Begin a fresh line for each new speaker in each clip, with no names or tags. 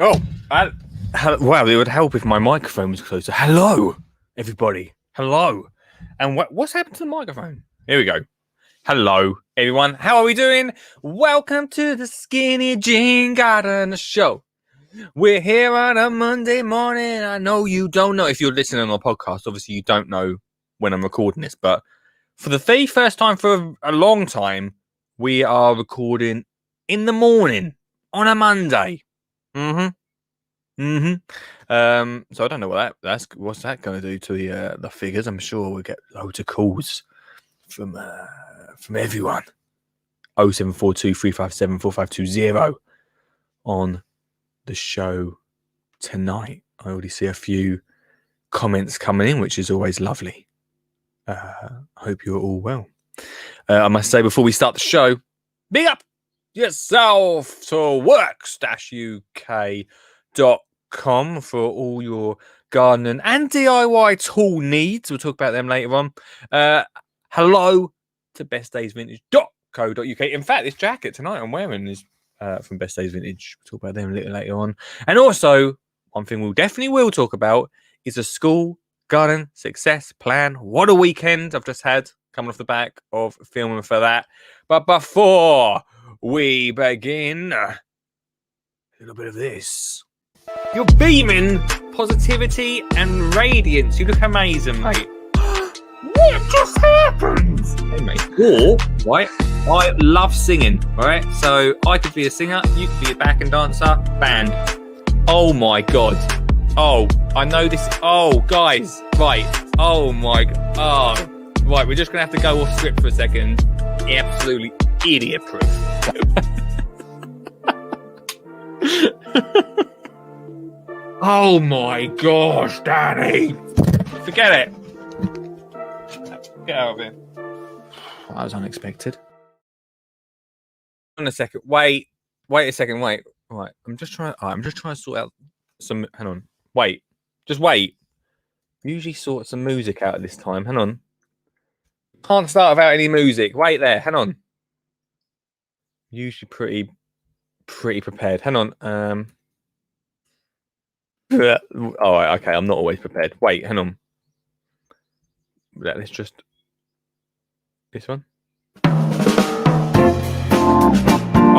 Oh, wow, it would help if my microphone was closer. Hello, everybody. Hello. And what's happened to the microphone? Here we go. Hello, everyone. How are we doing? Welcome to the Skinny Jean Garden Show. We're here on a Monday morning. I know you don't know. If you're listening on our podcast, obviously you don't know when I'm recording this. But for the very first time for a long time, we are recording in the morning on a Monday. So I don't know what's that going to do to the figures. I'm sure we'll get loads of calls from everyone. 0742 357 4520 on the show tonight. I already see a few comments coming in, which is always lovely. I hope you're all well. I must say before we start the show, big up yourself to works-uk.com for all your gardening and DIY tool needs. We'll talk about them later on. Hello to bestdaysvintage.co.uk. In fact, this jacket tonight I'm wearing is from Best Days Vintage. We'll talk about them a little later on. And also, one thing we definitely will talk about is a school garden success plan. What a weekend I've just had coming off the back of filming for that. But before we begin, a little bit of this. You're beaming positivity and radiance. You look amazing, mate. What just happened? Hey, mate. Or, right, I love singing, all right? So I could be a singer, you could be a backing dancer, band. Oh, my God. Oh, I know this. Oh, guys. Right. Oh, my God. Oh, right. We're just going to have to go off script for a second. Absolutely idiot-proof. Oh, my gosh, Danny. Forget it. Get out of here. That was unexpected. On a second. Wait a second. Wait. Right. I'm just trying to sort out some. Hang on. Wait. Just wait. Usually sort some music out at this time. Hang on. Can't start without any music. Wait there. Hang on. Usually pretty prepared. Hang on. Oh, okay. I'm not always prepared. Wait. Hang on. Let's just. This one.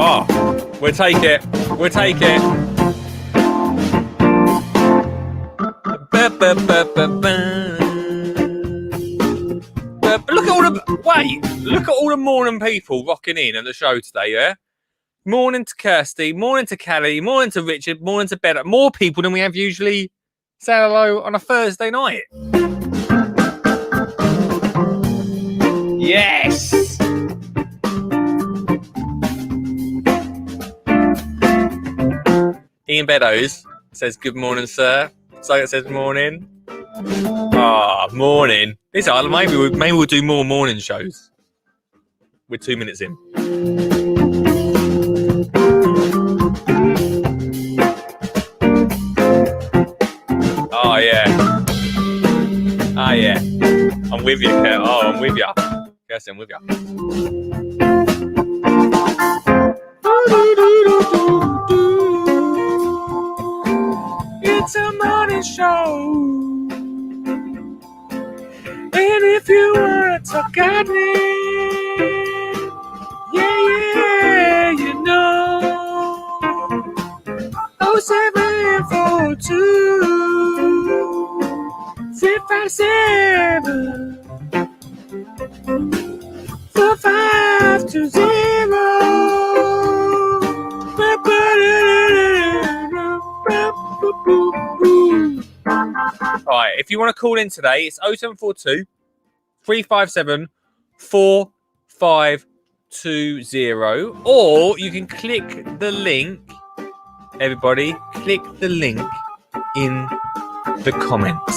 Oh, we'll take it. We'll take it. Look at all the morning people rocking in at the show today, yeah? Morning to Kirsty, morning to Callie, morning to Richard, morning to Ben. More people than we have usually say hello on a Thursday night. Yes! Ian Beddoes says, good morning, sir. So it says morning. Morning. Maybe we'll do more morning shows. We're 2 minutes in. Oh, yeah. Oh, yeah. I'm with you, Kurt. Oh, I'm with you. Yes, I'm with you. It's a morning show. And if you want to talk gardening, yeah, you know. 0742 357 4520. Alright, if you want to call in today, it's 0742 357 4520, or you can click the link. Everybody, click the link in the comments.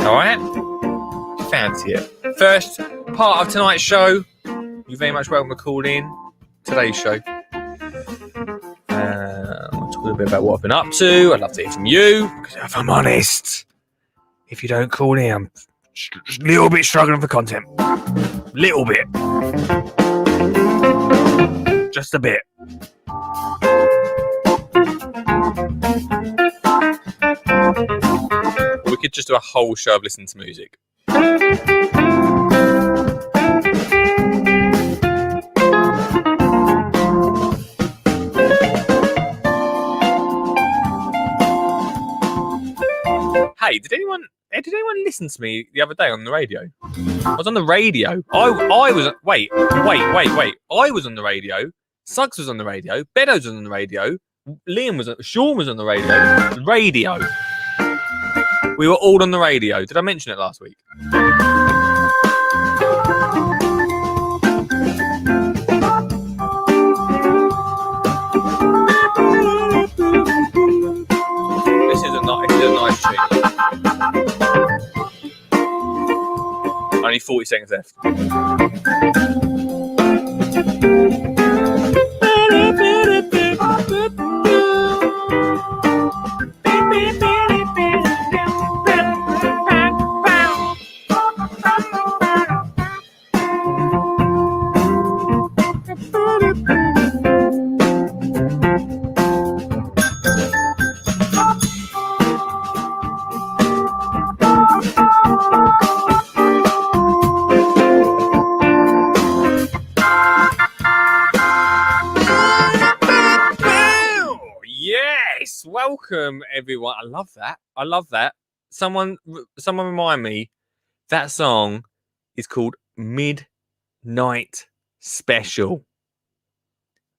Alright? Fancy it. First part of tonight's show. You're very much welcome to call in today's show. I'll talk a little bit about what I've been up to. I'd love to hear from you, because if I'm honest, if you don't call in, I'm just a little bit struggling for content. Little bit. Just a bit. just do a whole show of listening to music. Hey, did anyone listen to me the other day on the radio? I was on the radio. I was wait. I was on the radio. Suggs was on the radio. Beddoes was on the radio. Sean was on the radio. Radio. We were all on the radio. Did I mention it last week? This is a nice tune. Only 40 seconds left. Welcome everyone. I love that. Someone remind me that song is called Midnight Special.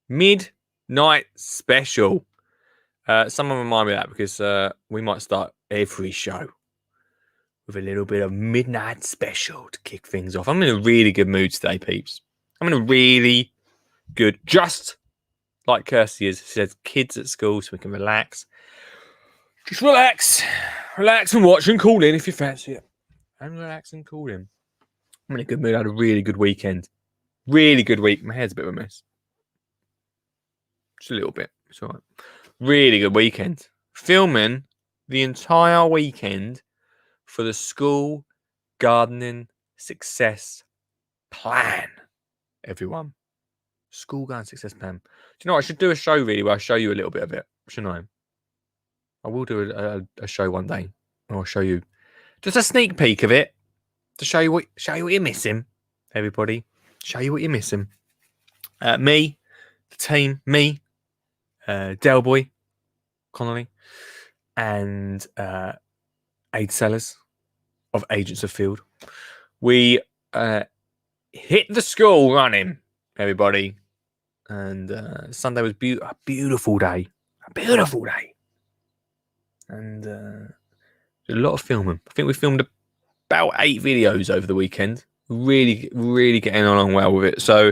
Midnight Special. Someone remind me of that because we might start every show with a little bit of Midnight Special to kick things off. I'm in a really good mood today, peeps. I'm in a really good, just like Kirsty is, she says, kids at school so we can relax. Just relax and watch and call in if you fancy it. And relax and call in. I'm in a good mood. I had a really good weekend. Really good week. My hair's a bit of a mess. Just a little bit. It's all right. Really good weekend. Filming the entire weekend for the school gardening success plan. Everyone. School gardening success plan. Do you know what? I should do a show really where I show you a little bit of it. Shouldn't I? I will do a show one day. I'll show you just a sneak peek of it to show you what you're missing, everybody. Show you what you're missing. Me, the team, Del Boy, Connolly, and Aid Sellers of Agents of Field. We hit the school running, everybody. And Sunday was a beautiful day. And a lot of filming. I think we filmed about 8 videos over the weekend. Really getting along well with it. So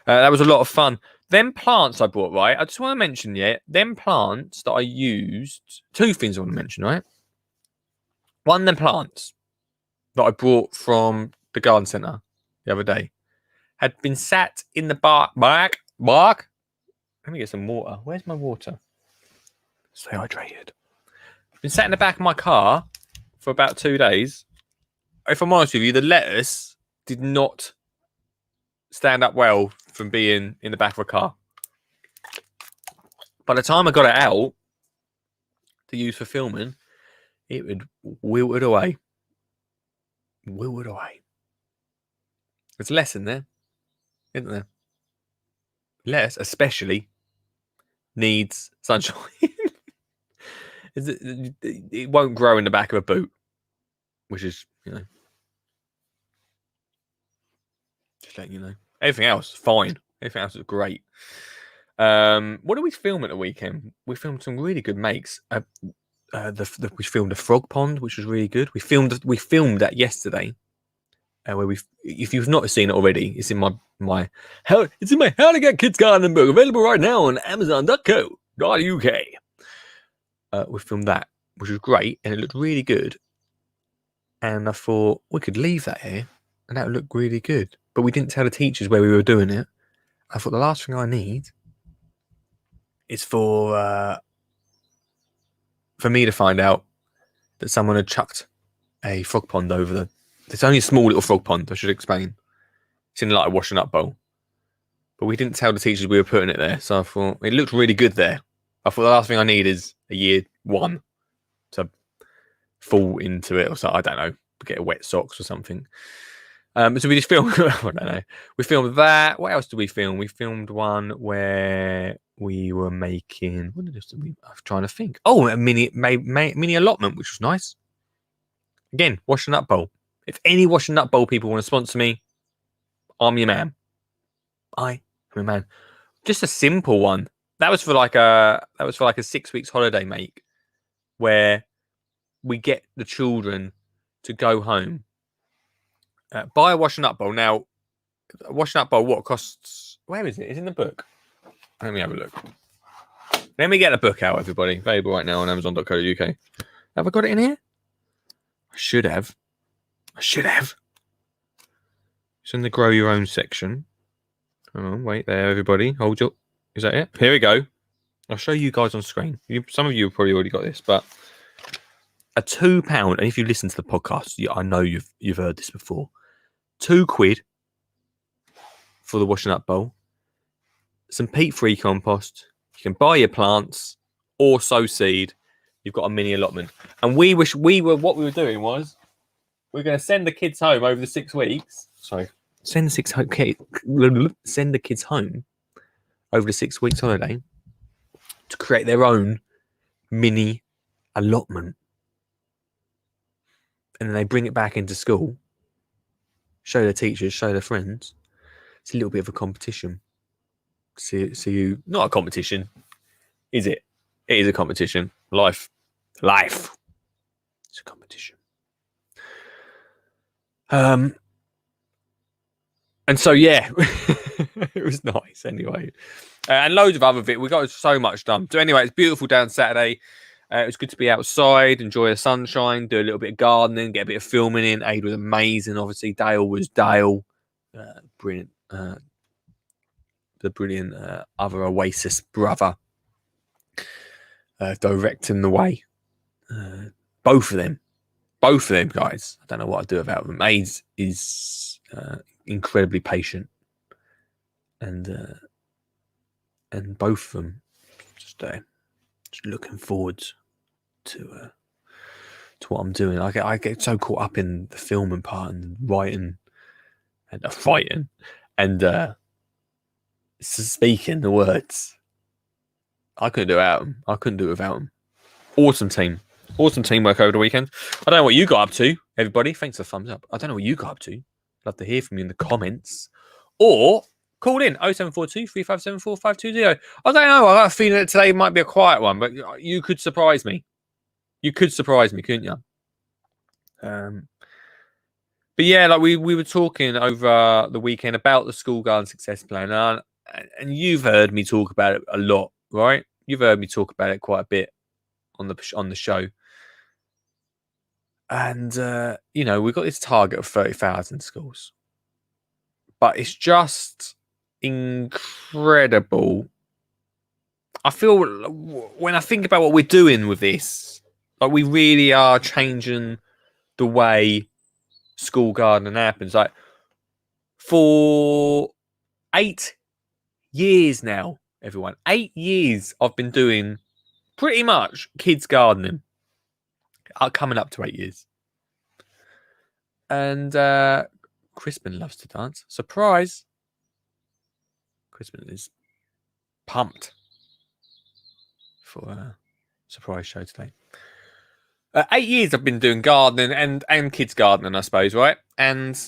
that was a lot of fun. Them plants I bought, right? I just want to mention, them plants that I used. 2 things I want to mention, right? One, them plants that I brought from the garden centre the other day had been sat in the bark. Let me get some water. Where's my water? Stay hydrated. Been sat in the back of my car for about 2 days. If I'm honest with you, the lettuce did not stand up well from being in the back of a car. By the time I got it out to use for filming, it would wilted away. There's a lesson there, isn't there? Lettuce, especially, needs sunshine. It won't grow in the back of a boot, which is, just letting you know. Everything else, fine. Everything else is great. What did we film at the weekend? We filmed some really good makes. We filmed a frog pond, which was really good. We filmed that yesterday. Where if you've not seen it already, it's in my How to Get Kids Gardening book, available right now on Amazon.co.uk. We filmed that, which was great, and it looked really good. And I thought we could leave that here, and that would look really good. But we didn't tell the teachers where we were doing it. I thought the last thing I need is for me to find out that someone had chucked a frog pond over the. It's only a small little frog pond, I should explain. It's in like a washing up bowl. But we didn't tell the teachers we were putting it there. So I thought it looked really good there. I thought the last thing I need is a year 1 to fall into it or something. I don't know. Get a wet socks or something. So we just filmed. I don't know. We filmed that. What else did we film? We filmed one where we were making. What did we? I'm trying to think. Oh, a mini allotment, which was nice. Again, wash and nut bowl. If any wash and nut bowl people want to sponsor me, I'm your man. I'm your man. Just a simple one. That was for like a 6 weeks holiday make, where we get the children to go home, buy a wash and nut bowl. Now, a wash and nut bowl, what costs? Where is it? It's in the book. Let me have a look. Let me get the book out, everybody. Available right now on Amazon.co.uk. Have I got it in here? I should have. It's in the grow your own section. Oh, wait there, everybody. Hold your. Is that it? Here we go. I'll show you guys on screen. Some of you have probably already got this, but a £2, and if you listen to the podcast, I know you've heard this before. £2 for the wash and nut bowl. Some peat-free compost. You can buy your plants or sow seed. You've got a mini allotment. And what we were doing was we're going to send the kids home over the 6 weeks. Sorry. Send the kids home over the 6 weeks holiday to create their own mini allotment. And then they bring it back into school, show their teachers, show their friends. It's a little bit of a competition. Not a competition, is it? It is a competition. Life. It's a competition. And so, yeah, it was nice anyway. And loads of other bits. We got so much done. So anyway, it's beautiful down Saturday. It was good to be outside, enjoy the sunshine, do a little bit of gardening, get a bit of filming in. Aid was amazing. Obviously, Dale was Dale. Brilliant. The brilliant other Oasis brother. Directing the way. Both of them, guys. I don't know what I'd do without them. Aid is incredibly patient. And both of them just looking forward to what I'm doing. I get so caught up in the filming part and writing and fighting and speaking the words. I couldn't do it without them. Awesome teamwork over the weekend. I don't know what you got up to, everybody. Thanks for the thumbs up. I don't know what you got up to. Love to hear from you in the comments. Or call in 0742 357 4520. I don't know. I got a feeling that today might be a quiet one, but you could surprise me. You could surprise me, couldn't you? But yeah, like we were talking over the weekend about the School Garden Success Plan, and you've heard me talk about it a lot, right? You've heard me talk about it quite a bit on the show. And we've got this target of 30,000 schools, but it's just incredible. I feel when I think about what we're doing with this, like we really are changing the way school gardening happens. Like for 8 years now, everyone, 8 years I've been doing pretty much kids gardening. Coming up to 8 years. And Crispin loves to dance. Surprise. Crispin is pumped for a surprise show today. 8 years I've been doing gardening and kids gardening, I suppose, right? And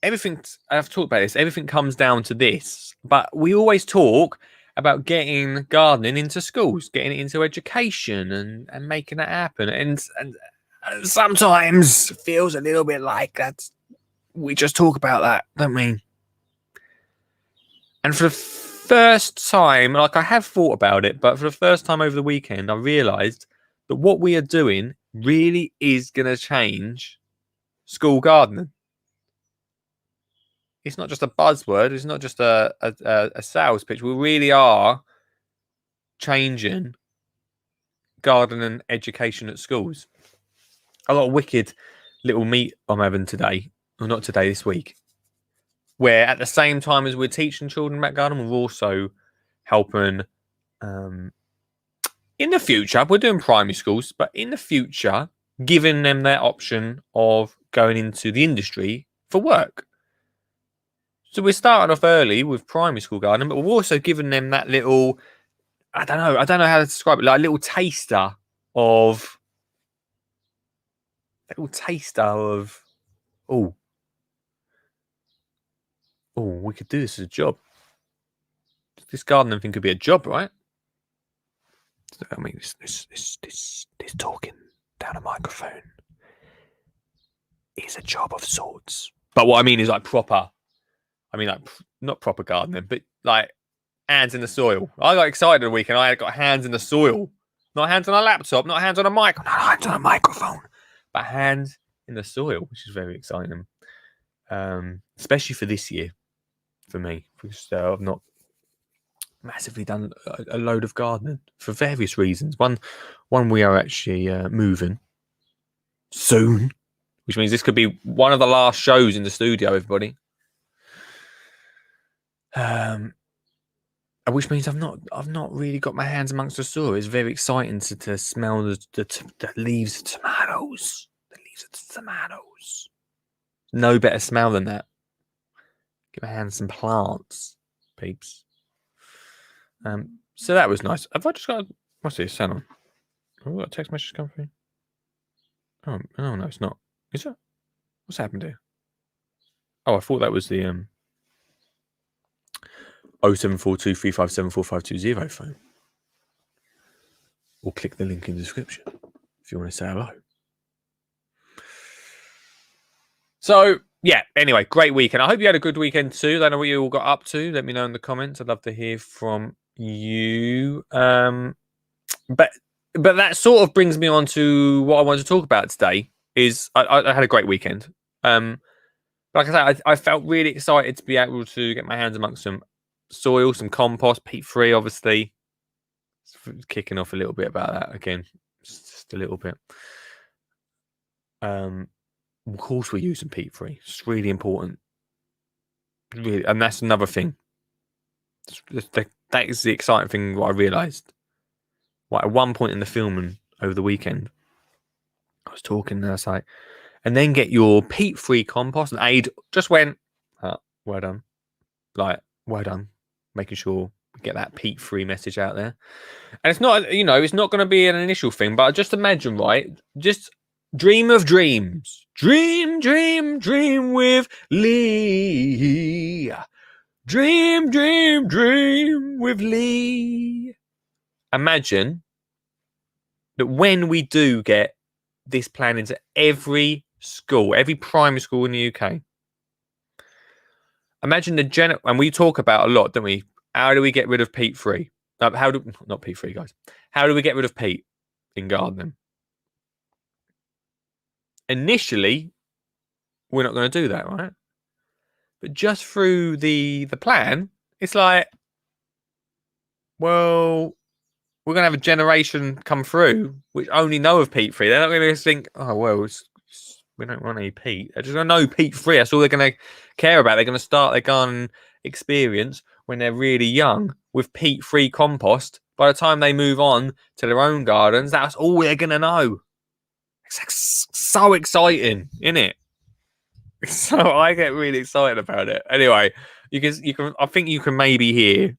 everything, I've talked about this, everything comes down to this. But we always talk about getting gardening into schools, getting it into education and making that happen. And sometimes feels a little bit like that. We just talk about that, don't we? And for the first time, like I have thought about it, but for the first time over the weekend, I realised that what we are doing really is going to change school gardening. It's not just a buzzword. It's not just a sales pitch. We really are changing gardening education at schools. I got a wicked little meet I'm having today, or not today, this week, where at the same time as we're teaching children about gardening, we're also helping in the future. We're doing primary schools, but in the future, giving them that option of going into the industry for work. So we're starting off early with primary school gardening, but we're also giving them that little, I don't know how to describe it, like a little taster of, oh, we could do this as a job. This gardening thing could be a job, right? I mean, this talking down a microphone is a job of sorts. But what I mean is like proper. I mean, like not proper gardening, but like hands in the soil. I got excited the weekend. I got hands in the soil, not hands on a laptop, not hands on a mic, not hands on a microphone, but hands in the soil, which is very exciting. Especially for this year, for me, because I've not massively done a load of gardening for various reasons. One, we are actually moving soon, which means this could be one of the last shows in the studio, everybody. Which means I've not really got my hands amongst the soil. It's very exciting to smell the leaves of tomatoes. The leaves of tomatoes. No better smell than that. Get my hands some plants, peeps. So that was nice. Have I just got what's this? Hang on. Have I got a text message come through? Oh no, it's not. Is it? What's happened here? Oh, I thought that was the 07423574520 phone. Or click the link in the description if you want to say hello. So yeah, anyway, great weekend. I hope you had a good weekend too. I don't know what you all got up to. Let me know in the comments. I'd love to hear from you. But that sort of brings me on to what I wanted to talk about today. Is I had a great weekend. Like I said, I felt really excited to be able to get my hands amongst some soil, some compost, peat-free, obviously. Kicking off a little bit about that again, just a little bit. Of course, we're using peat-free. It's really important. Really, and that's another thing. That is the exciting thing. What I realised. Like at one point in the filming over the weekend, I was talking and I was like, and then get your peat-free compost. And Aid just went, well done. Like, well done. Making sure we get that peat-free message out there. And it's not, it's not going to be an initial thing, but just imagine, right? Just dream of dreams. Dream with Lee. Dream with Lee. Imagine that when we do get this plan into every school, every primary school in the UK, imagine and we talk about a lot, don't we? How do we get rid of peat-free? Not peat-free, guys. How do we get rid of peat in gardening? Initially, we're not going to do that, right? But just through the plan, it's like, well, we're going to have a generation come through which only know of peat-free. They're not going to think, oh, well, we don't want any peat. They're just going to know peat-free. That's all they're going to care about. They're going to start their garden experience when they're really young with peat-free compost. By the time they move on to their own gardens, that's all they're going to know. It's so exciting, isn't it? So I get really excited about it. Anyway, you can. I think you can maybe hear.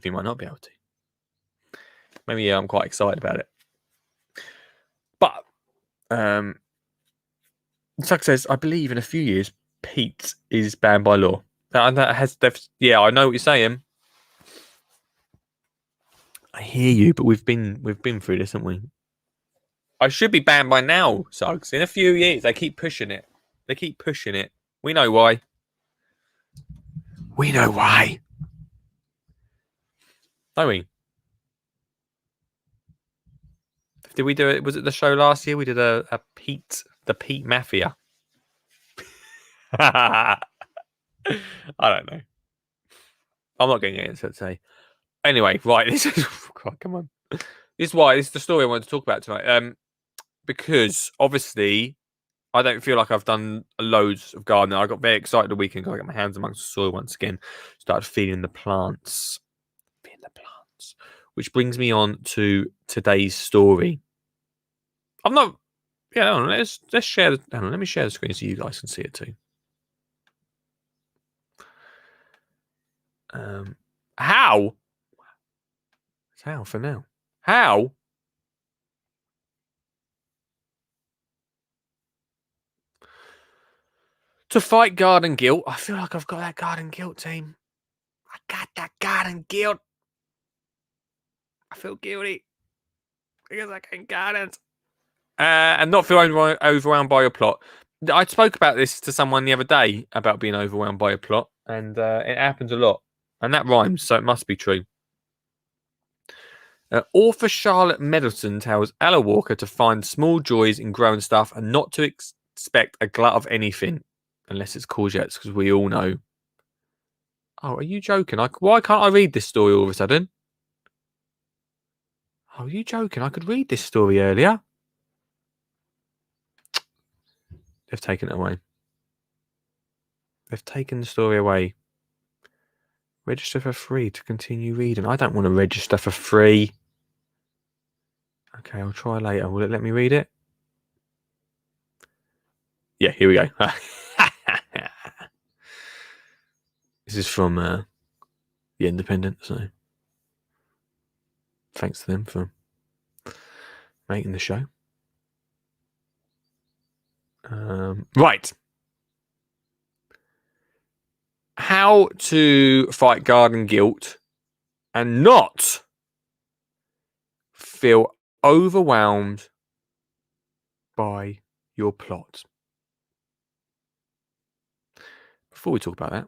You might not be able to. Maybe I'm quite excited about it. But Suck says, I believe in a few years, peat is banned by law. I know what you're saying. I hear you, but we've been through this, haven't we? I should be banned by now, Suggs. In a few years, they keep pushing it. We know why. Don't we? Did we do it? Was it the show last year? We did the Peat Mafia. I don't know. I'm not getting into it today. Anyway, right. This is come on. This is the story I wanted to talk about tonight. Because obviously, I don't feel like I've done loads of gardening. I got very excited the weekend because I got my hands amongst the soil once again. Started feeding the plants. Which brings me on to today's story. I'm not. Yeah, hold on, let's share. Hang on, let me share the screen so you guys can see it too. How? It's how for now. How? To fight garden guilt. I feel like I've got that garden guilt team. I got that garden guilt. I feel guilty because I can't garden. And not feel overwhelmed by your plot. I spoke about this to someone the other day about being overwhelmed by a plot, and it happens a lot. And that rhymes, so it must be true. Author Charlotte Middleton tells Ella Walker to find small joys in growing stuff and not to expect a glut of anything, unless it's courgettes, because we all know. Oh, are you joking? Why can't I read this story all of a sudden? Oh, are you joking? I could read this story earlier. They've taken it away. They've taken the story away. Register for free to continue reading. I don't want to register for free. Okay, I'll try later. Will it let me read it? Yeah, here we go. This is from The Independent, so thanks to them for making the show. Right. How to fight garden guilt and not feel overwhelmed by your plot. Before we talk about that,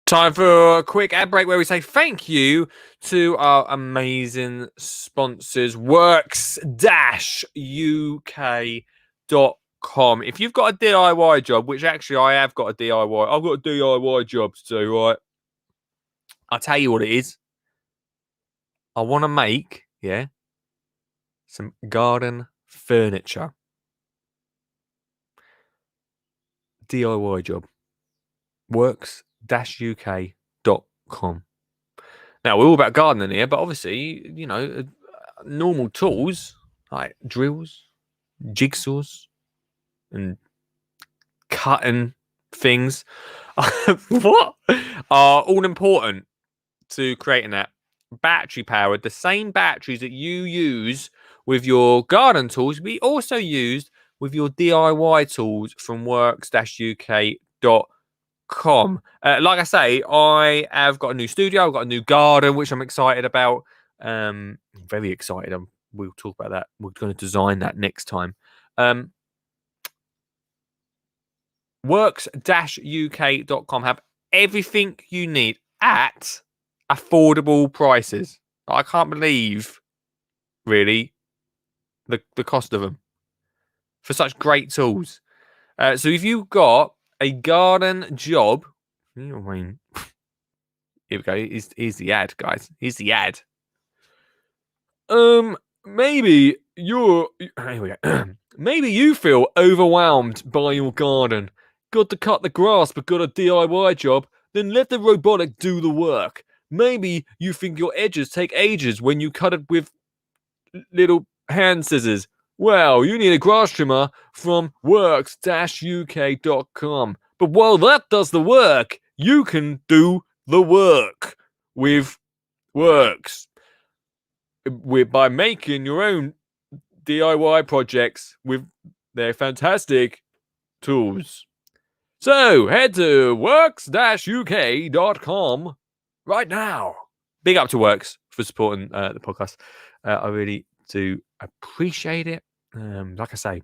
time for a quick ad break where we say thank you to our amazing sponsors, works-uk.com. If you've got a DIY job, which actually I have got a DIY, I've got a DIY job to do, right? I'll tell you what it is. I want to make, some garden furniture. DIY job. Works-uk.com. Now, we're all about gardening here, but obviously, normal tools like drills, jigsaws, and cutting things what are all important to creating that. Battery powered, the same batteries that you use with your garden tools, we also used with your DIY tools from works-uk.com. Like I say, I have got a new studio, I've got a new garden, which I'm excited about. Very excited. We'll talk about that. We're going to design that next time. Works-uk.com have everything you need at affordable prices. I can't believe, really, the cost of them for such great tools. So if you've got a garden job, I mean, here we go. Here's the ad, guys. Here's the ad. Maybe you're. Here we go. Maybe you feel overwhelmed by your garden. Got to cut the grass, but got a DIY job. Then let the robotic do the work. Maybe you think your edges take ages when you cut it with little hand scissors. Well, you need a grass trimmer from works-uk.com. But while that does the work, you can do the work with Works. By making your own DIY projects with their fantastic tools. So head to works-uk.com right now. Big up to Works for supporting the podcast. I really do appreciate it. Like I say,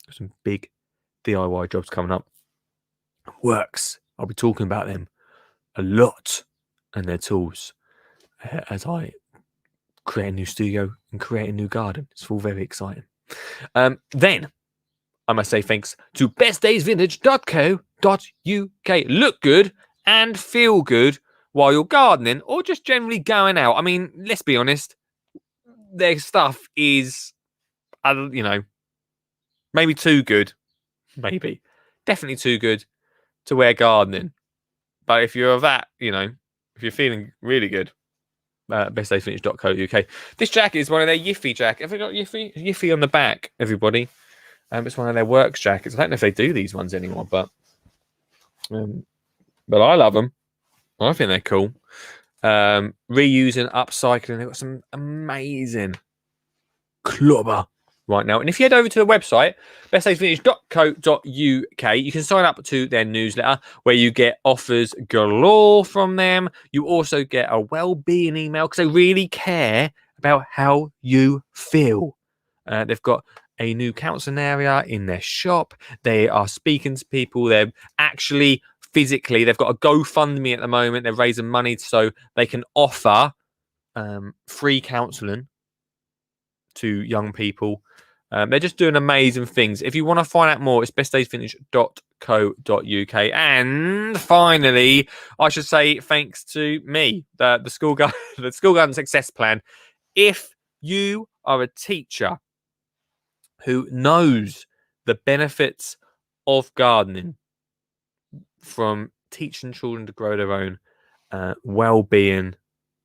some big DIY jobs coming up. Works. I'll be talking about them a lot and their tools as I create a new studio and create a new garden. It's all very exciting. Then I must say thanks to bestdaysvintage.co.uk. Look good and feel good while you're gardening or just generally going out. I mean, let's be honest, their stuff is, maybe too good. Maybe. Definitely too good. to wear gardening. But if you're that, if you're feeling really good, bestdaysvintage.co.uk. This jacket is one of their Yiffy jackets. Have they got Yiffy? Yiffy on the back, everybody. It's one of their works jackets. I don't know if they do these ones anymore, but I love them. I think they're cool. Reusing, upcycling. They've got some amazing clubber right now. And if you head over to the website, bestdaysvintage.co.uk, you can sign up to their newsletter where you get offers galore from them. You also get a well-being email because they really care about how you feel. They've got a new counselling area in their shop. They are speaking to people. They're actually physically, they've got a GoFundMe at the moment. They're raising money so they can offer free counselling to young people. They're just doing amazing things. If you want to find out more, it's bestdaysvintage.co.uk. And finally, I should say thanks to me, the School Garden Success Plan. If you are a teacher who knows the benefits of gardening, from teaching children to grow their own well-being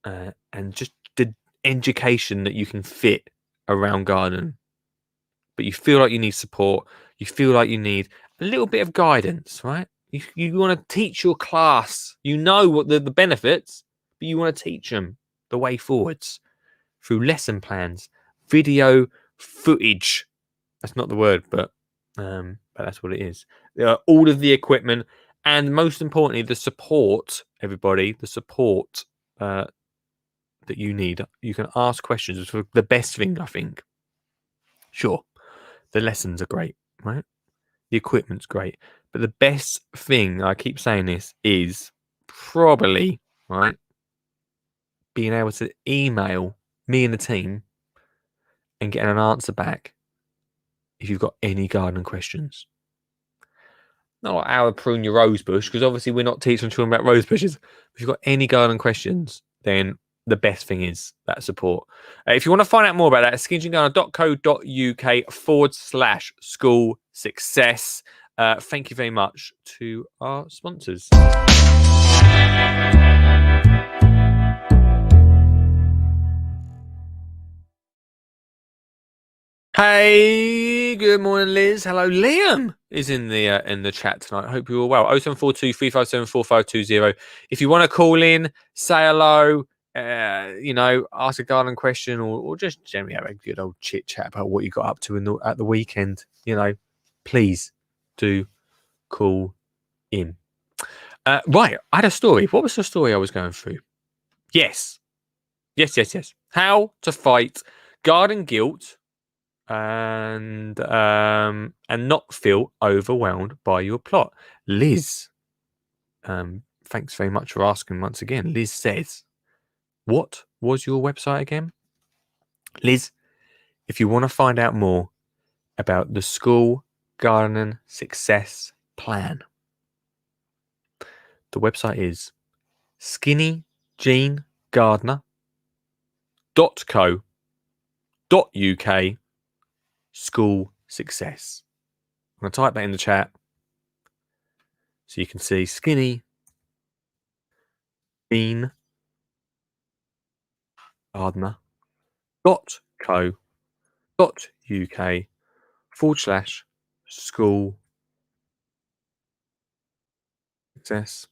and just the education that you can fit around gardening, but you feel like you need support, you feel like you need a little bit of guidance, right? You want to teach your class, you know what the benefits, but you want to teach them the way forwards through lesson plans, video footage. That's not the word, but that's what it is. All of the equipment, and most importantly, the support, everybody, the support that you need. You can ask questions. It's the best thing, I think. Sure, the lessons are great, right? The equipment's great. But the best thing, I keep saying this, is probably, right, being able to email me and the team and getting an answer back if you've got any gardening questions. Not like how to prune your rose bush, because obviously we're not teaching children about rose bushes. If you've got any garden questions, then the best thing is that support. If you want to find out more about that, skinginggarden.co.uk/school success. Thank you very much to our sponsors. Hey, good morning, Liz. Hello, Liam is in the chat tonight. I hope you're all well. 0742 357 4520. If you want to call in, say hello, ask a garden question, or just generally have a good old chit chat about what you got up to at the weekend, please do call in. Right, I had a story. What was the story I was going through? Yes. How to fight garden guilt and not feel overwhelmed by your plot. Liz, thanks very much for asking once again. Liz says, what was your website again? Liz, if you want to find out more about the School Gardening Success Plan, the website is skinnyjeangardener.co.uk school success. I'm going to type that in the chat so you can see skinny jean gardener.co.uk/school success.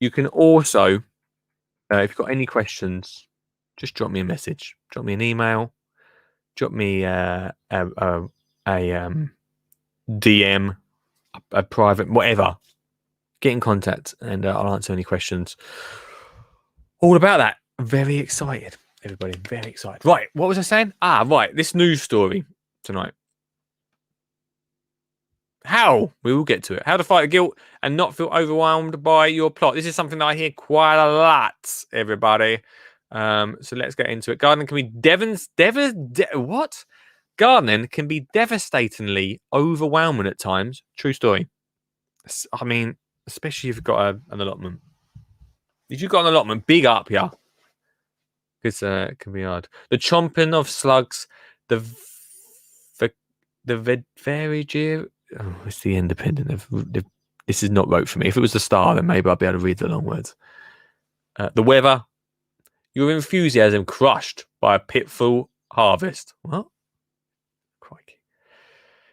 You can also, if you've got any questions, just drop me a message, drop me an email, drop me a DM, a private, whatever. Get in contact and I'll answer any questions. All about that. Very excited, everybody. Very excited. Right, what was I saying? Right, this news story tonight. How? We will get to it. How to fight guilt and not feel overwhelmed by your plot. This is something that I hear quite a lot, everybody. So let's get into it. Gardening can be Gardening can be devastatingly overwhelming at times. True story. I mean, especially if you've got an allotment. If you've got an allotment, big up, yeah. Because it can be hard. The chomping of slugs, the very it's the independent. This is not wrote for me. If it was the star, then maybe I'd be able to read the long words. The weather. Your enthusiasm crushed by a pitfall harvest. What? Crikey.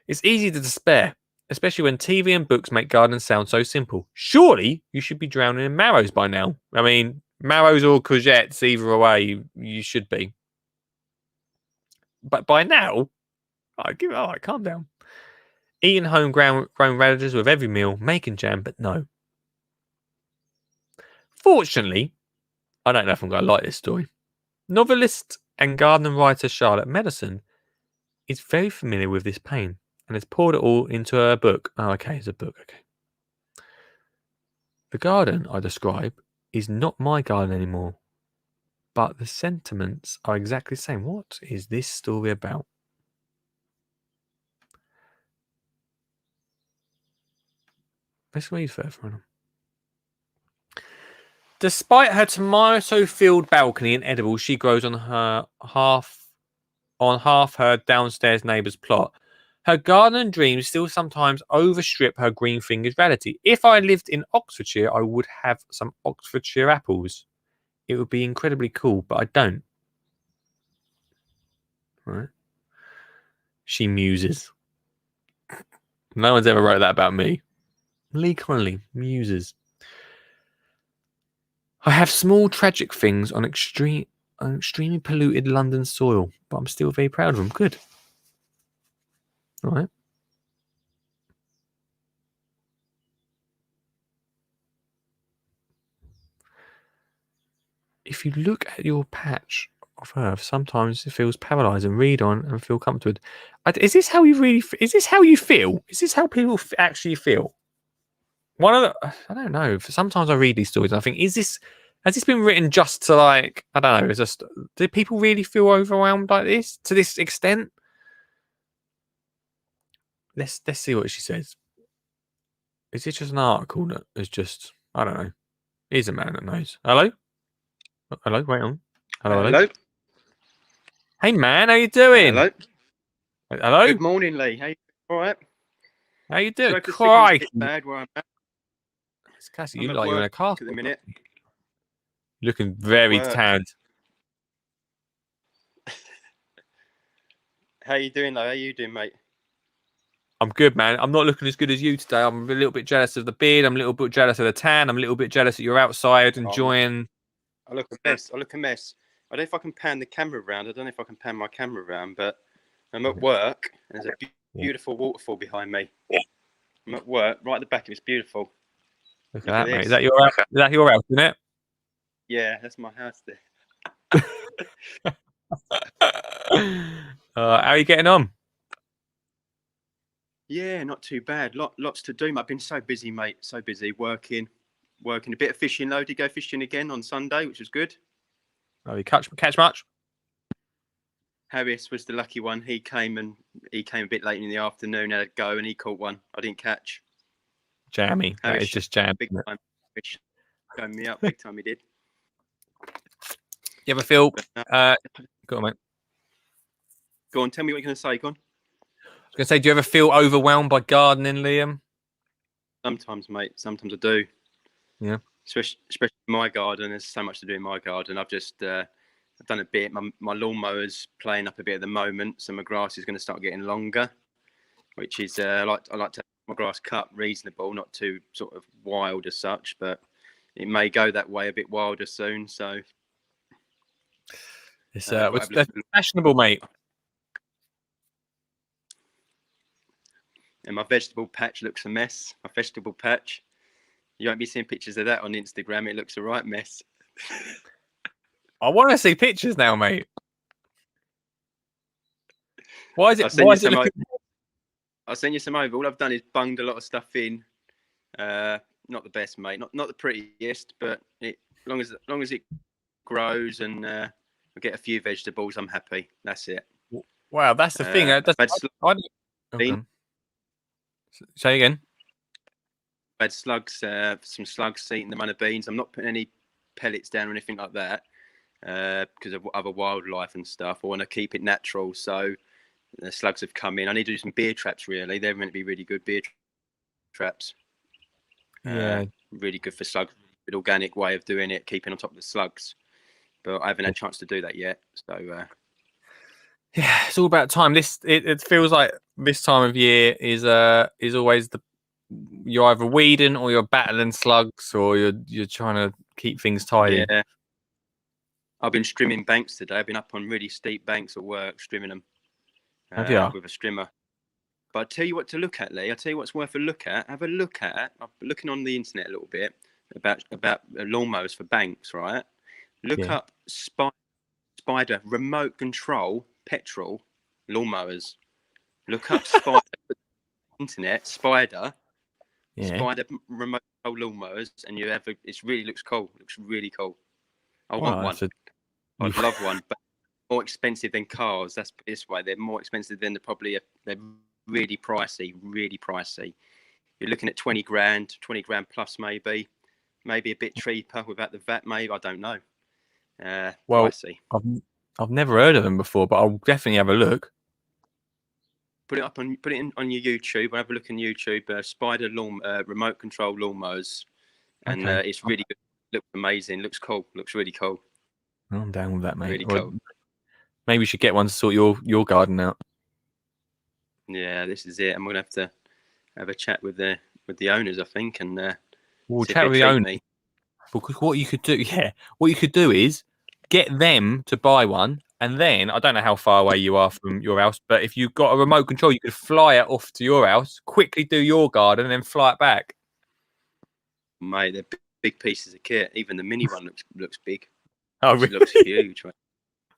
It's easy to despair, especially when TV and books make gardening sound so simple. Surely you should be drowning in marrows by now. I mean, marrows or courgettes, either way, you should be. But by now, calm down. Eating homegrown radishes with every meal, making jam, but no. Fortunately, I don't know if I'm going to like this story. Novelist and garden writer Charlotte Medicine is very familiar with this pain and has poured it all into her book. Oh, okay, it's a book, okay. The garden I describe is not my garden anymore, but the sentiments are exactly the same. What is this story about? Let's read further on. Despite her tomato-filled balcony and edibles she grows on half her downstairs neighbour's plot, her garden dreams still sometimes overstrip her green fingers reality. If I lived in Oxfordshire, I would have some Oxfordshire apples. It would be incredibly cool, but I don't. Right? She muses. No one's ever wrote that about me. Lee Connolly muses. I have small tragic things on extremely polluted London soil, but I'm still very proud of them. Good. All right. If you look at your patch of earth, sometimes it feels paralyzed, and read on and feel comforted. Is this how you really? Is this how you feel? Is this how people actually feel? I don't know. Sometimes I read these stories and I think, has this been written just to, like, I don't know, do people really feel overwhelmed like this to this extent? Let's see what she says. Is it just an article that is just, I don't know. He's a man that knows. Hello? Hello, wait on. Hello. Hey man, how you doing? Hello.
Good morning, Lee. How you all right?
How you doing?
Crikey. Bad where I'm at.
It's Cassie, you like you're in a car
at the minute.
Looking very tanned.
How you doing, though? How you doing, mate?
I'm good, man. I'm not looking as good as you today. I'm a little bit jealous of the beard. I'm a little bit jealous of the tan. I'm a little bit jealous that you're outside enjoying.
I look a mess. I don't know if I can pan the camera around. I don't know if I can pan my camera around, but I'm at work and there's a beautiful waterfall behind me. I'm at work, right at the back. It's beautiful.
Look at that, mate. Is that your house? Is that your house, isn't it?
Yeah, that's my house there.
How are you getting on?
Yeah, not too bad. Lots to do. I've been so busy, mate. So busy working. A bit of fishing, though. Did go fishing again on Sunday, which was good.
Oh, you catch much?
Harris was the lucky one. He came a bit late in the afternoon, had a go, and he caught one. I didn't catch.
Jammy. That is just jam.
Big time. Going me up big time. He did.
You ever feel? Go on, mate.
Go on. Tell me what you're going to say. Go on.
I was going to say, do you ever feel overwhelmed by gardening, Liam?
Sometimes, mate. Sometimes I do.
Yeah.
Especially my garden. There's so much to do in my garden. I've just I've done a bit. My lawnmower's playing up a bit at the moment, so my grass is going to start getting longer, which is I like to have my grass cut reasonable, not too sort of wild as such, but it may go that way a bit wilder soon. So
it's fashionable, mate.
And my vegetable patch looks a mess. My vegetable patch. You won't be seeing pictures of that on Instagram. It looks a right mess.
I want to see pictures now, mate. Why is it?
I'll send you some over. All I've done is bunged a lot of stuff in. Not the best, mate. Not the prettiest, but as long as it grows and I get a few vegetables, I'm happy. That's it.
Wow, that's the thing. Say again.
I had some slugs eating the runner beans. I'm not putting any pellets down or anything like that because of other wildlife and stuff. I want to keep it natural. So the slugs have come in. I need to do some beer traps, really. They're meant to be really good beer traps.
Yeah.
Really good for slugs. Good organic way of doing it, keeping on top of the slugs. But I haven't had a chance to do that yet. So
Yeah, it's all about time. It feels like this time of year is always you're either weeding or you're battling slugs or you're trying to keep things tidy.
yeah, I've been strimming banks today. I've been up on really steep banks at work, strimming them
Have you?
with a strimmer. But I tell you what to look at, Lee. I tell you what's worth a look at. Have a look at. I've been looking on the internet a little bit about lawnmowers for banks, right? Look
Yeah.
up Spider remote control petrol lawnmowers. Look up Spider internet Spider
Yeah.
remote control lawnmowers, and it really looks cool. Looks really cool. I
Well,
want one.
that's
I'd love one, but more expensive than cars. That's this way. They're more expensive than they're really pricey. Really pricey. You're looking at 20 grand plus maybe a bit cheaper without the VAT. Maybe I don't know.
well,
Pricey.
I've never heard of them before, but I'll definitely have a look.
Put it on your YouTube. Have a look on YouTube. Spider remote control lawnmowers, and
Okay.
it's really good. Looks amazing. Looks cool. Looks really cool.
I'm down with that, mate.
Really
Well,
cool.
maybe you should get one to sort your garden out.
Yeah, this is it. I'm gonna have to have a chat with the owners, I think, and
We'll
see if
chat
they
with the
treat
owner.
me.
Because what you could do is get them to buy one, and then I don't know how far away you are from your house, but if you've got a remote control, you could fly it off to your house, quickly do your garden, and then fly it back.
Mate, they're big pieces of kit. Even the mini one looks big.
Oh,
It
really?
looks huge, mate.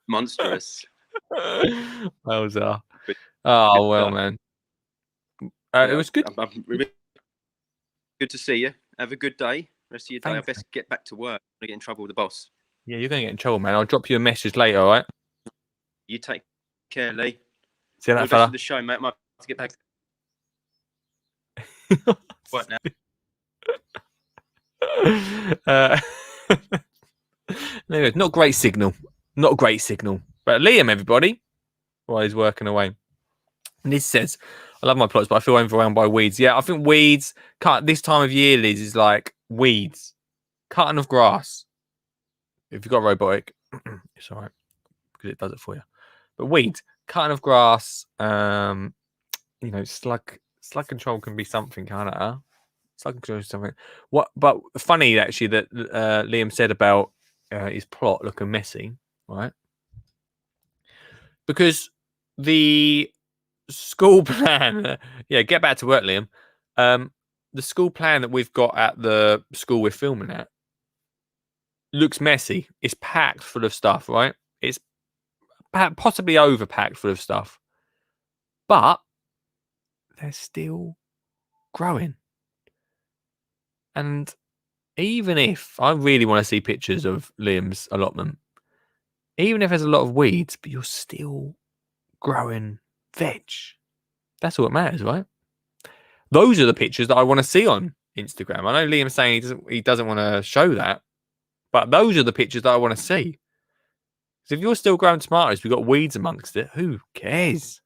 Monstrous.
Wowza. Oh well, man. It was good.
Really good to see you. Have a good day. Rest of your day. I
Thanks,
best get back to work. I'm gonna get in trouble with the boss.
Yeah, you're gonna get in trouble, man. I'll drop you a message later, all right?
You take care, Lee.
See you
All
later,
the best
fella.
of the show, mate. I might have to get back to work now.
Anyway, not great signal. Not great signal. But Liam, everybody, while he's working away. And this says, I love my plots, but I feel overwhelmed by weeds. Yeah, I think weeds, this time of year, Liz, is like weeds. Cutting of grass. If you've got robotic, it's all right. Because it does it for you. But weeds, cutting of grass, slug control can be something, can't it? Slug control is something. But funny actually that Liam said about his plot looking messy, right? Because the school plan, get back to work, Liam. The school plan that we've got at the school we're filming at looks messy. It's packed full of stuff, right? It's possibly overpacked full of stuff, but they're still growing. And even if I really want to see pictures of Liam's allotment, even if there's a lot of weeds, but you're still growing veg. That's all that matters, right? Those are the pictures that I want to see on Instagram. I know Liam's saying he doesn't want to show that, but those are the pictures that I want to see. Because if you're still growing tomatoes, we've got weeds amongst it. Who cares?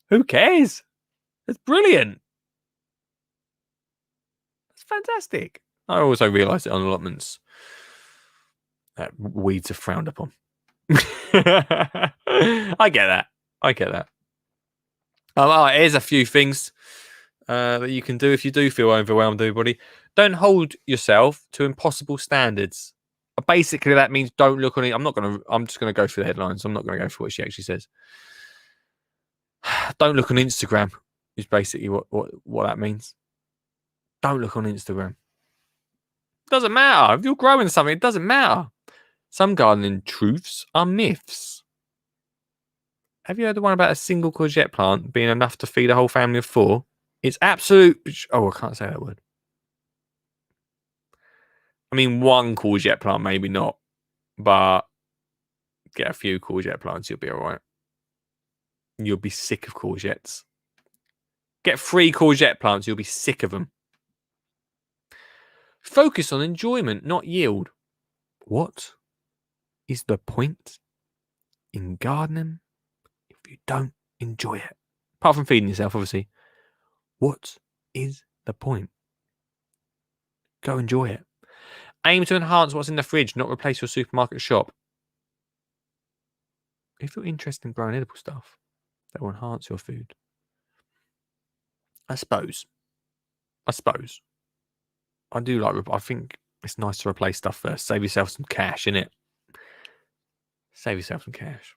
Who cares? It's brilliant. It's fantastic. I also realise that on allotments, weeds are frowned upon. I get that. Here's a few things that you can do if you do feel overwhelmed, everybody. Don't hold yourself to impossible standards. Basically, that means don't look on it. I'm just gonna go through the headlines. I'm not gonna go for what she actually says. Don't look on Instagram is basically what that means. Don't look on Instagram. Doesn't matter. If you're growing something, it doesn't matter. Some gardening truths are myths. Have you heard the one about a single courgette plant being enough to feed a whole family of 4? It's absolute... Oh, I can't say that word. I mean, one courgette plant, maybe not. But get a few courgette plants, you'll be all right. You'll be sick of courgettes. Get 3 courgette plants, you'll be sick of them. Focus on enjoyment, not yield. What is the point in gardening if you don't enjoy it? Apart from feeding yourself, obviously. What is the point? Go enjoy it. Aim to enhance what's in the fridge, not replace your supermarket shop. If you're interested in growing edible stuff, that will enhance your food. I suppose. I do like. I think it's nice to replace stuff first. Save yourself some cash, innit? Save yourself some cash.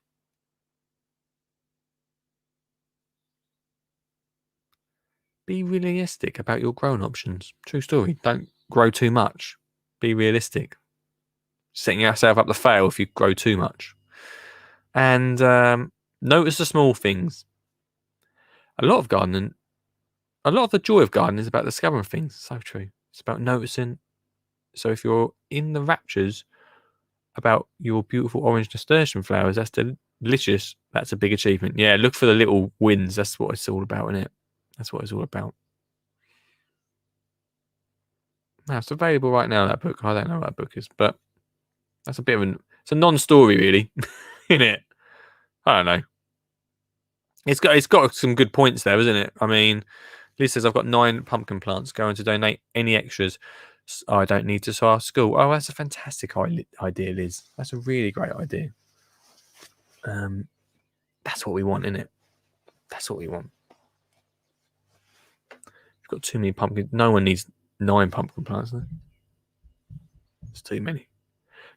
Be realistic about your growing options. True story. Don't grow too much. Be realistic. Setting yourself up to fail if you grow too much. And notice the small things. A lot of the joy of gardening is about discovering things. So true. It's about noticing. So if you're in the raptures about your beautiful orange nasturtium flowers, that's delicious. That's a big achievement. Yeah, look for the little wins. That's what it's all about, isn't it? That's what it's all about. Now, it's available right now, that book. I don't know what that book is, but that's a bit of it's a non-story, really, isn't it? I don't know. It's got some good points there, isn't it? I mean, Liz says, I've got 9 pumpkin plants. Going to donate any extras I don't need to start school. Oh, that's a fantastic idea, Liz. That's a really great idea. That's what we want, isn't it? That's what we want. We've got too many pumpkins. No one needs 9 pumpkin plants. It's too many.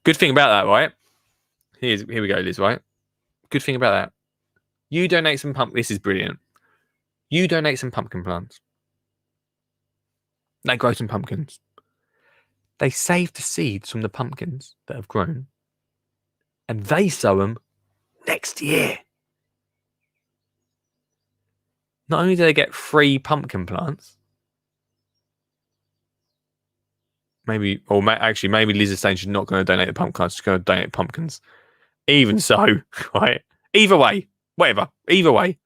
Good thing about that, right? Here we go, Liz, right? Good thing about that. You donate some pumpkin. This is brilliant. You donate some pumpkin plants. They grow some pumpkins. They save the seeds from the pumpkins that have grown, and they sow them next year. Not only do they get free pumpkin plants, maybe Liz is saying she's not going to donate the pumpkin plants, she's going to donate pumpkins. Even so, right? Either way, whatever. Either way,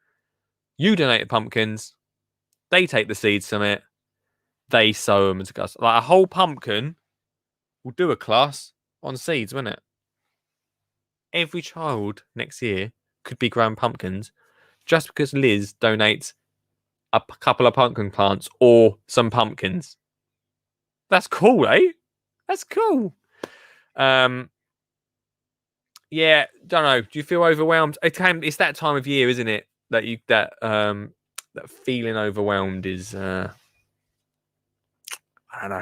you donate the pumpkins, they take the seeds from it, they sow them into us. Like a whole pumpkin will do a class on seeds, won't it? Every child next year could be growing pumpkins just because Liz donates a couple of pumpkin plants or some pumpkins. That's cool, eh? That's cool. Yeah, don't know. Do you feel overwhelmed? It's that time of year, isn't it? That feeling overwhelmed is I don't know.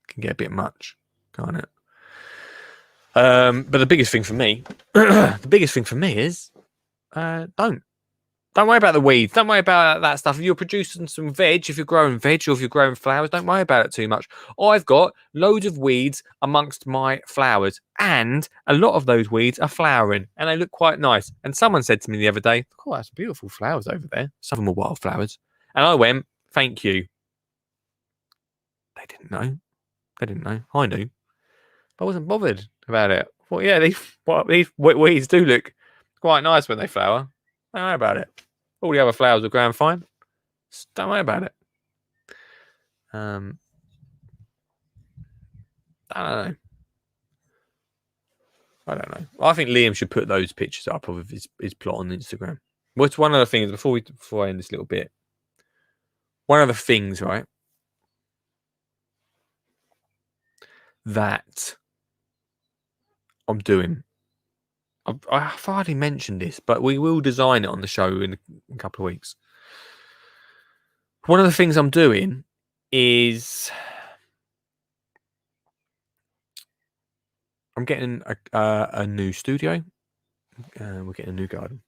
Can get a bit much, can't it? But the biggest thing for me, is don't worry about the weeds. Don't worry about that stuff. If you're producing some veg, if you're growing veg or if you're growing flowers, don't worry about it too much. I've got loads of weeds amongst my flowers, and a lot of those weeds are flowering, and they look quite nice. And someone said to me the other day, "Oh, that's beautiful flowers over there. Some of them are wildflowers." And I went, "Thank you." They didn't know. I knew. I wasn't bothered about it. Well, yeah, these weeds do look quite nice when they flower. Don't worry about it. All the other flowers are growing fine. Just don't worry about it. I don't know. I think Liam should put those pictures up of his plot on Instagram. What's one of the things before I end this little bit? One of the things, right, that I'm doing. I've hardly mentioned this, but we will design it on the show in a couple of weeks. One of the things I'm doing is I'm getting a new studio. We're getting a new garden.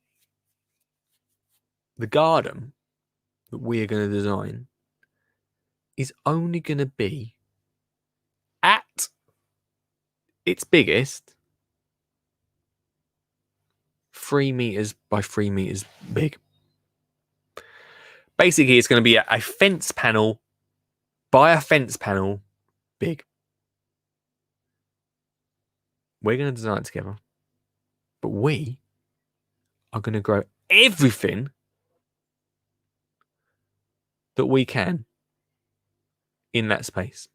The garden that we're going to design is only going to be at its biggest 3 meters by 3 meters big. Basically, it's going to be a fence panel by a fence panel big. We're going to design it together, but we are going to grow everything that we can in that space.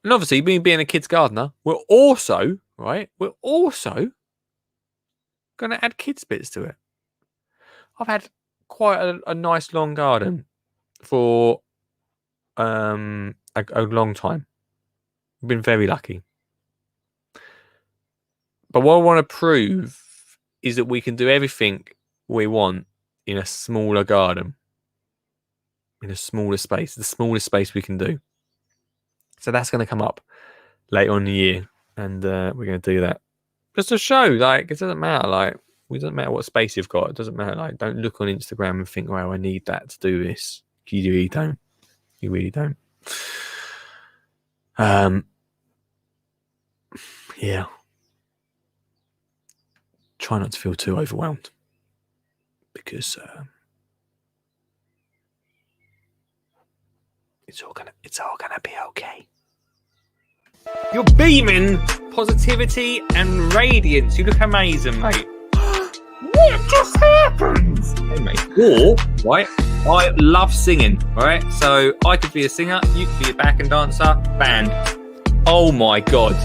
And obviously, being a kid's gardener, we're also going to add kids bits to it. I've had quite a nice long garden for a long time. We've been very lucky. But what I want to prove is that we can do everything we want in a smaller garden, in a smaller space, the smallest space we can do. So that's going to come up later on in the year, and we're going to do that just to show, like, it doesn't matter, like, it doesn't matter what space you've got. It doesn't matter, like, don't look on Instagram and think, well, I need that to do this. You really don't. You really don't. Yeah. Try not to feel too overwhelmed, because it's all gonna be okay. You're beaming positivity and radiance. You look amazing, mate. What just happened? Hey, mate. Or, right, I love singing, right? So I could be a singer, you could be a backing dancer, band. Oh my God.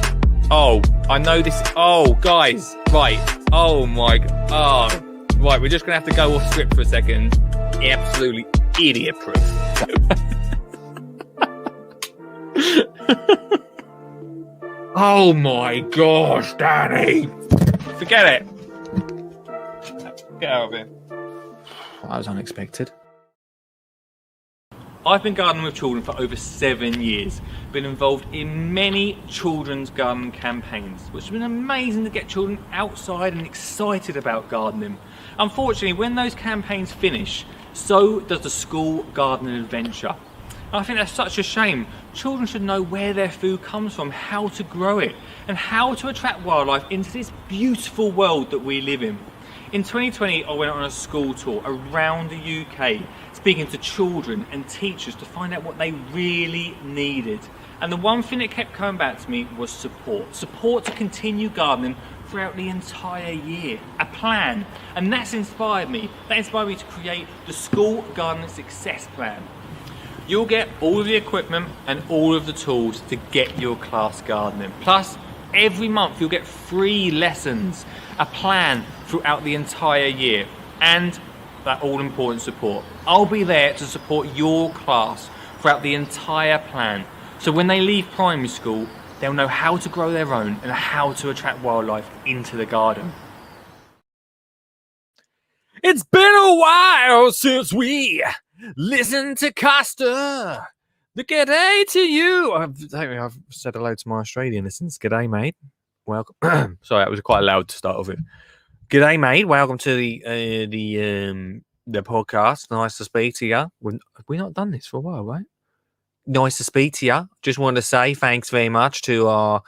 Oh, I know this. Oh, guys, right. Oh my God. Oh, right. We're just going to have to go off script for a second. Absolutely idiot proof. Oh my gosh, Danny. Forget it. Get out of here. That was unexpected. I've been gardening with children for over 7 years. Been involved in many children's garden campaigns, which has been amazing to get children outside and excited about gardening. Unfortunately, when those campaigns finish, so does the school gardening adventure. And I think that's such a shame. Children should know where their food comes from, how to grow it, and how to attract wildlife into this beautiful world that we live in. In 2020, I went on a school tour around the UK, speaking to children and teachers to find out what they really needed. And the one thing that kept coming back to me was support. Support to continue gardening throughout the entire year. A plan. And that's inspired me. That inspired me to create the School Gardening Success Plan. You'll get all of the equipment and all of the tools to get your class gardening. Plus, every month you'll get free lessons, a plan throughout the entire year, and that all-important support. I'll be there to support your class throughout the entire plan. So when they leave primary school, they'll know how to grow their own and how to attract wildlife into the garden. It's been a while since we listened to Costa. The g'day to you. I've said hello to my Australian listeners. G'day, mate. Welcome. Sorry, that was quite loud to start off with. G'day, mate. Welcome to the podcast. Nice to speak to you. We've not done this for a while, right? Nice to speak to you. Just wanted to say thanks very much to our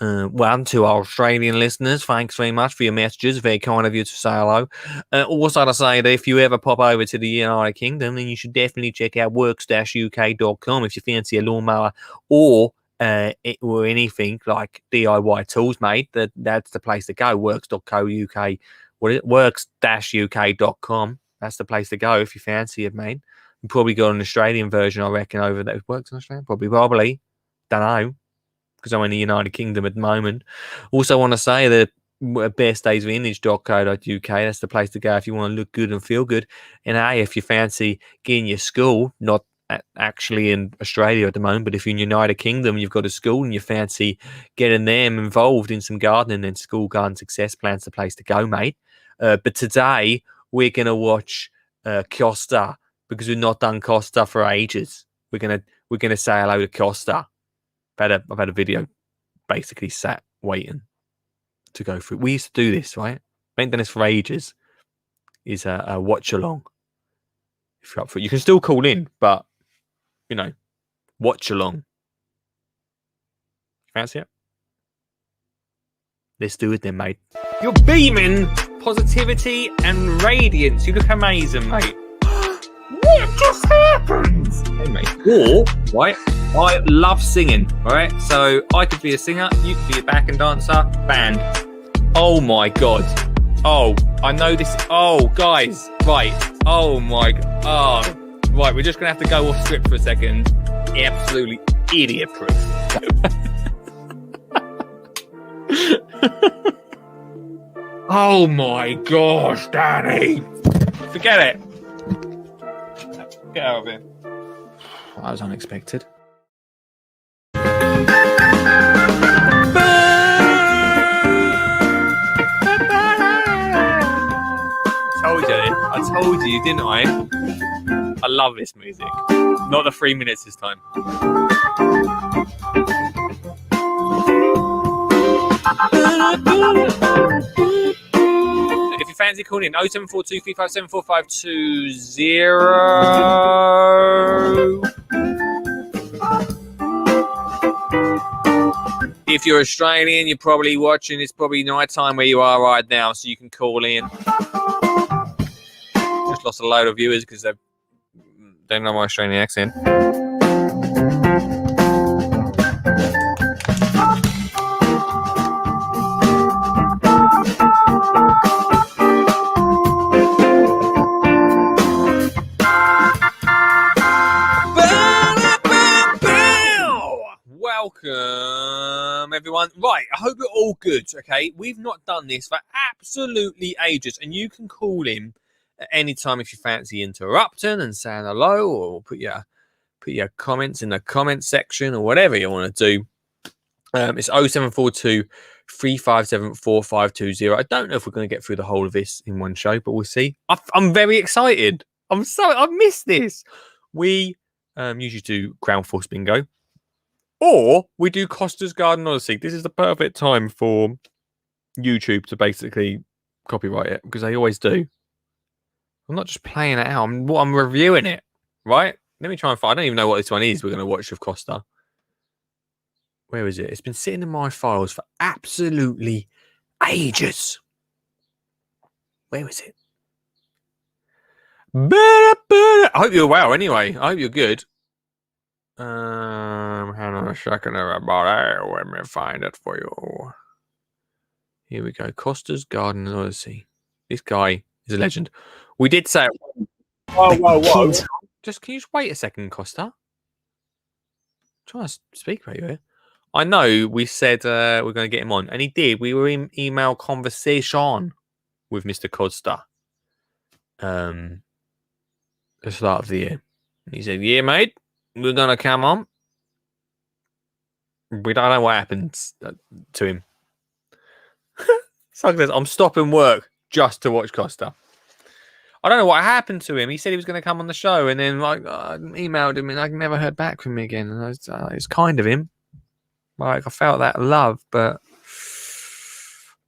Australian listeners. Thanks very much for your messages. Very kind of you to say hello. Also to say that if you ever pop over to the United Kingdom, then you should definitely check out works-uk.com if you fancy a lawnmower or anything like DIY tools, mate. That's the place to go. Works.co.uk. What is it? Works-uk.com. That's the place to go if you fancy it, mate. You probably got an Australian version, I reckon, over there. It works in Australia? Probably. Don't know, because I'm in the United Kingdom at the moment. Also want to say that bestdaysvintage.co.uk, that's the place to go if you want to look good and feel good. And hey, if you fancy getting your school, not actually in Australia at the moment, but if you're in the United Kingdom, you've got a school and you fancy getting them involved in some gardening, then School Garden Success Plan's the place to go, mate. But today, we're going to watch Costa, because we've not done Costa for ages. We're gonna say hello to Costa. I've had a video basically sat waiting to go through. We used to do this, right? We ain't done this for ages. Is a watch along. If you're up for it, you can still call in, but watch along. Fancy it? Let's do it then, mate. You're beaming positivity and radiance. You look amazing, mate. What just happened? Hey, mate. Or, right, I love singing, right? So I could be a singer, you could be a backing dancer, band. Oh my God. Oh, I know this. Oh, guys, right. Oh my God. Oh, right, we're just going to have to go off script for a second. Absolutely idiot proof. Oh my gosh, Danny. Forget it. Get out of here. That was unexpected. told you, didn't I? I love this music. Not the 3 minutes this time. If you fancy calling in, 0742 357 4574 If you're Australian, you're probably watching. It's probably night time where you are right now, so you can call in. Just lost a load of viewers because they don't know my Australian accent. Welcome, everyone. Right, I hope you're all good, okay? We've not done this for absolutely ages, and you can call in at any time if you fancy interrupting and saying hello, or put your comments in the comment section, or whatever you want to do. It's 0742 357 4520. I don't know if we're going to get through the whole of this in one show, but we'll see. I'm very excited. I've missed this. We usually do Ground Force Bingo. Or we do Costa's Garden Odyssey. This is the perfect time for YouTube to basically copyright it, because they always do. I'm not just playing it out. I'm reviewing it, right? Let me try and find. I don't even know what this one is we're going to watch with Costa. Where is it? It's been sitting in my files for absolutely ages. Where is it? I hope you're well anyway. I hope you're good. Hang on a second, everybody. Let me find it for you. Here we go. Costa's Garden Odyssey. This guy is a legend. We did say it. Whoa. Just can you just wait a second, Costa? I'm trying to speak right here. I know we said we're going to get him on, and he did. We were in email conversation with Mr. Costa. The start of the year. And he said, "Yeah, mate, we're going to come on." We don't know what happens to him. I'm stopping work just to watch Costa. I don't know what happened to him. He said he was going to come on the show, and then I emailed him, and I never heard back from him again. And it's kind of him. Like, I felt that love, but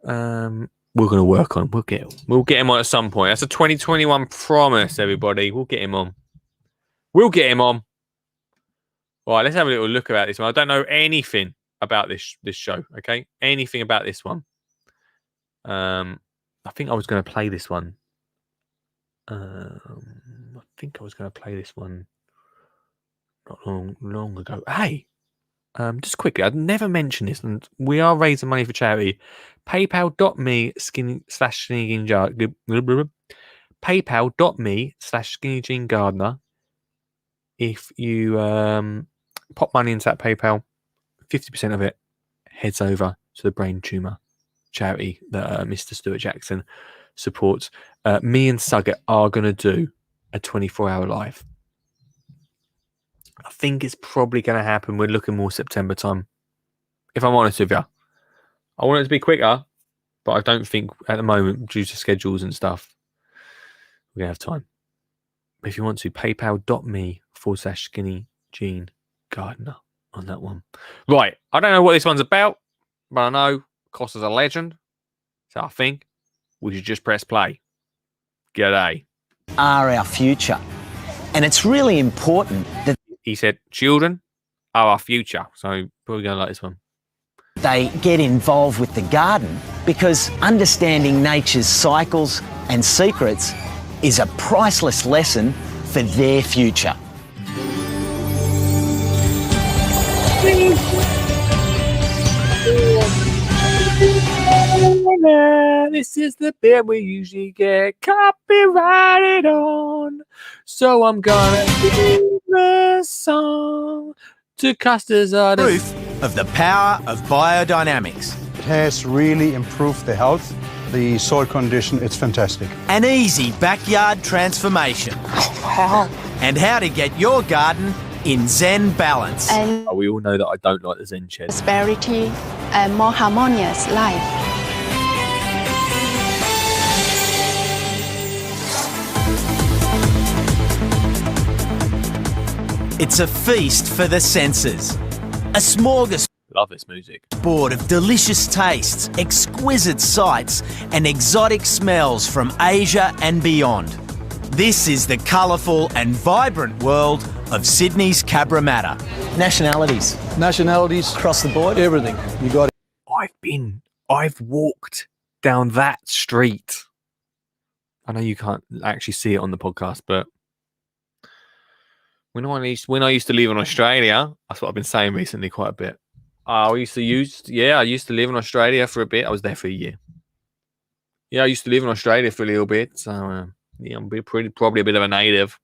we're going to work on. We'll get him on at some point. That's a 2021 promise, everybody. We'll get him on. All right, let's have a little look about this one. I don't know anything about this show, okay? Anything about this one. I think I was going to play this one. Not long ago. Hey, just quickly, I'd never mentioned this, and we are raising money for charity. PayPal.me/skinny jean If you pop money into that PayPal, 50% of it heads over to the brain tumour charity that Mr. Stuart Jackson supports. Me and Sugget are going to do a 24-hour live. I think it's probably going to happen. We're looking more September time. If I'm honest with you, I want it to be quicker, but I don't think at the moment, due to schedules and stuff, we're going to have time. But if you want to, paypal.me/skinny jean gardener on that one. Right. I don't know what this one's about, but I know Costa's a legend. So I think we should just press play. G'day.
Are our future. And it's really important that
he said children are our future. So probably going to like this one.
They get involved with the garden, because understanding nature's cycles and secrets is a priceless lesson for their future.
This is the bit we usually get copyrighted on. So I'm gonna give the song to Costa's artist.
Proof of the power of biodynamics.
It has really improved the health, the soil condition. It's fantastic.
An easy backyard transformation.
Wow.
And how to get your garden in Zen balance.
And
We all know that I don't like the Zen shed.
prosperity and more harmonious life.
It's a feast for the senses. A smorgasbord
Love this music.
of delicious tastes, exquisite sights and exotic smells from Asia and beyond. This is the colourful and vibrant world of Sydney's Cabramatta.
Nationalities
Nationalities,
across the board.
everything. You got
I've walked down that street. I know you can't actually see it on the podcast, but when I used to live in Australia, that's what I've been saying recently quite a bit. I used to live in Australia for a bit. I was there for a year. Yeah, I used to live in Australia for a little bit. So yeah, I'm probably a bit of a native.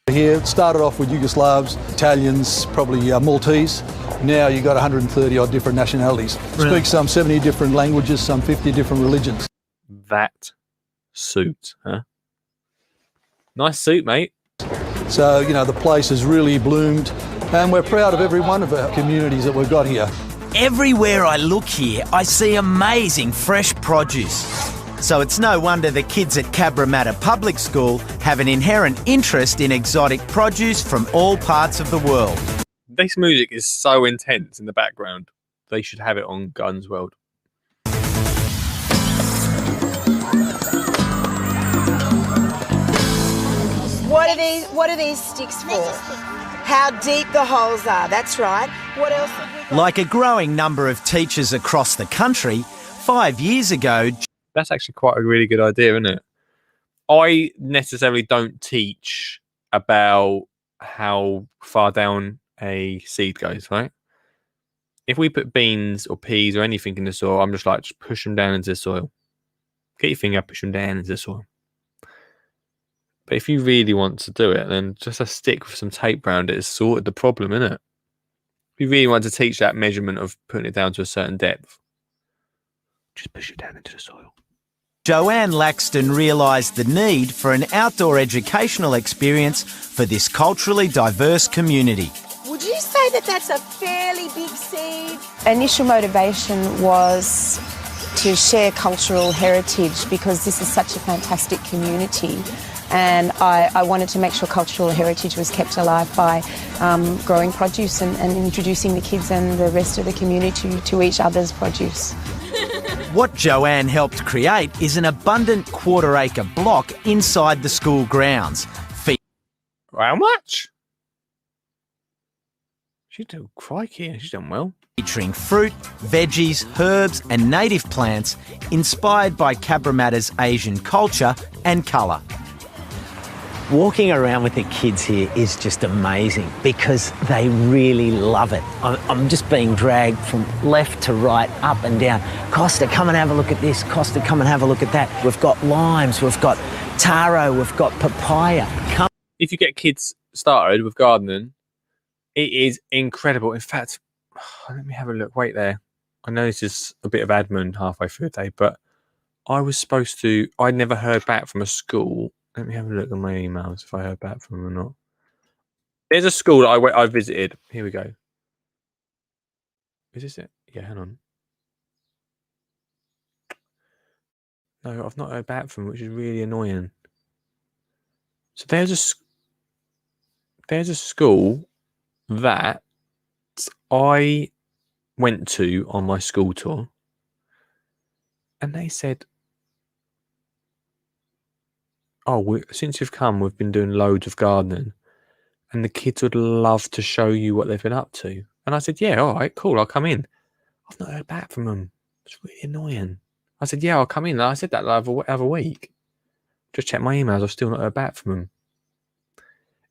here. It started off with Yugoslavs, Italians, probably Maltese. Now you got 130 odd different nationalities. Speak some 70 different languages, some 50 different religions.
That suit, huh? Nice suit, mate.
So, you know, the place has really bloomed and we're proud of every one of our communities that we've got here.
Everywhere I look here, I see amazing fresh produce. So it's no wonder the kids at Cabramatta Public School have an inherent interest in exotic produce from all parts of the world.
This music is so intense in the background. They should have it on Guns World.
What are these sticks for? How deep the holes are, that's right. What else have we got?
Like a growing number of teachers across the country, 5 years ago,
That's actually quite a really good idea, isn't it? I necessarily don't teach about how far down a seed goes, right? If we put beans or peas or anything in the soil, I'm just like, just push them down into the soil. Get your finger, push them down into the soil. But if you really want to do it, then just a stick with some tape around it is sorted the problem, isn't it? If you really want to teach that measurement of putting it down to a certain depth, just push it down into the soil.
Joanne Laxton realised the need for an outdoor educational experience for this culturally diverse community.
Would you say that that's a fairly big seed?
Initial motivation was to share cultural heritage because this is such a fantastic community. And I wanted to make sure cultural heritage was kept alive by growing produce and introducing the kids and the rest of the community to each other's produce.
What Joanne helped create is an abundant quarter-acre block inside the school grounds.
How much? She's doing crikey, she's done well.
Featuring fruit, veggies, herbs and native plants inspired by Cabramatta's Asian culture and colour.
Walking around with the kids here is just amazing because they really love it. I'm just being dragged from left to right, up and down. Costa, come and have a look at this. Costa, come and have a look at that. We've got limes, we've got taro, we've got papaya. Come.
If you get kids started with gardening, it is incredible. In fact, let me have a look. Wait there. I know this is a bit of admin halfway through the day, but I never heard back from a school. Let me have a look at my emails if I heard back from them or not. There's a school that I visited. Here we go. Is this it? Yeah, hang on. No, I've not heard back from them, which is really annoying. So there's a school that I went to on my school tour, and they said, since you've come, we've been doing loads of gardening and the kids would love to show you what they've been up to. And I said, yeah, all right, cool, I'll come in. I've not heard back from them. It's really annoying. I said, yeah, I'll come in. I said that the other week. Just check my emails. I've still not heard back from them.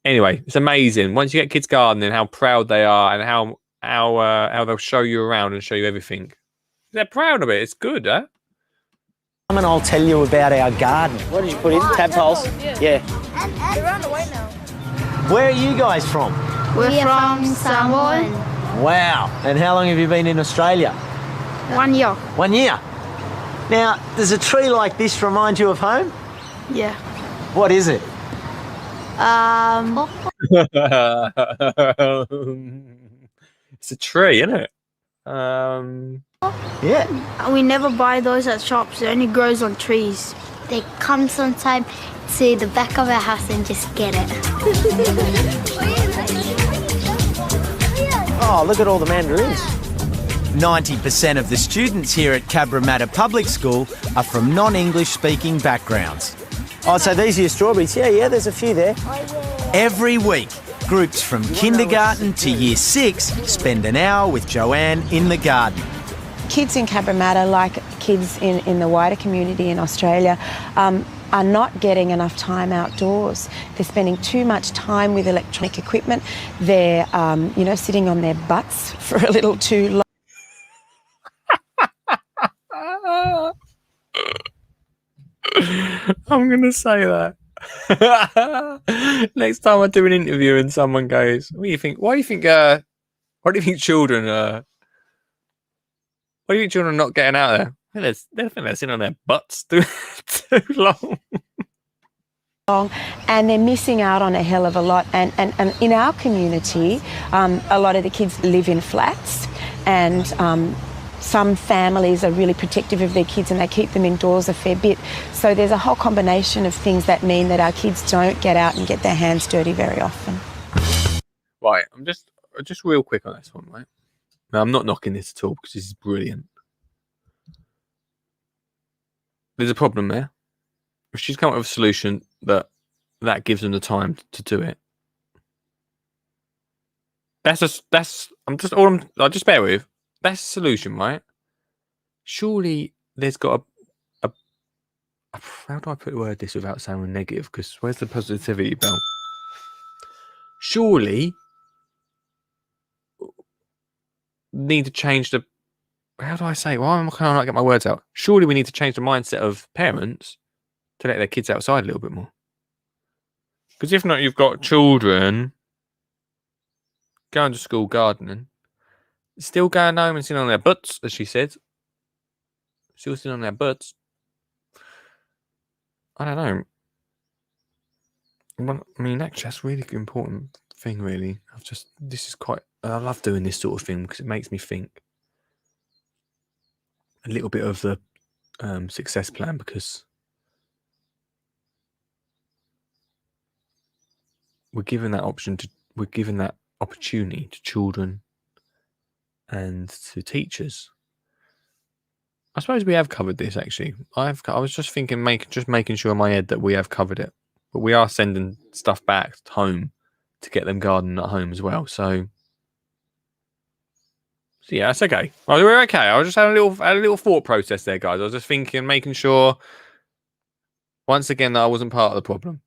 Anyway, it's amazing. Once you get kids gardening, how proud they are and how they'll show you around and show you everything. They're proud of it. It's good, huh?
Come and I'll tell you about our garden. What did you put in? Tadpoles? Yeah.
They're on the way now.
Where are you guys from?
We're from Samoa.
Wow. And how long have you been in Australia?
1 year.
1 year. Now, does a tree like this remind you of home?
Yeah.
What is it?
It's a tree, isn't it?
Yeah.
We never buy those at shops. It only grows on trees.
They come sometime to the back of our house and just get it.
Oh, look at all the mandarins.
90% of the students here at Cabramatta Public School are from non-English speaking backgrounds.
Oh, so these are your strawberries. Yeah, there's a few there.
Every week, groups from kindergarten to year 6 spend an hour with Joanne in the garden.
Kids in Cabramatta, like kids in the wider community in Australia, are not getting enough time outdoors. They're spending too much time with electronic equipment. They're, sitting on their butts for a little too long.
I'm going to say that. Next time I do an interview and someone goes, what do you think? Why do you think children are not getting out there? Well, they're sitting on their butts too long.
And they're missing out on a hell of a lot. And in our community, a lot of the kids live in flats, and some families are really protective of their kids and they keep them indoors a fair bit. So there's a whole combination of things that mean that our kids don't get out and get their hands dirty very often.
Right, I'm just real quick on this one, right? Now, I'm not knocking this at all because this is brilliant. There's a problem there. If she's come up with a solution that gives them the time to do it, I'll just bear with. That's a solution, right? Surely there's got a how do I put the word this without sounding negative? Because where's the positivity bell? Surely need to change the. How do I say? Why am I kind of not get my words out? Surely we need to change the mindset of parents to let their kids outside a little bit more. Because if not, you've got children going to school gardening, still going home and sitting on their butts, as she said. Still sitting on their butts. I don't know. Well, I mean, actually, that's a really important thing, really. I love doing this sort of thing because it makes me think a little bit of the success plan, because we're given that opportunity to children and to teachers. I suppose we have covered this, actually. I was just thinking, making sure in my head that we have covered it, but we are sending stuff back home to get them gardening at home as well. So yeah, that's okay. Well, we're okay. I was just having a little thought process there, guys. I was just thinking, making sure once again that I wasn't part of the problem.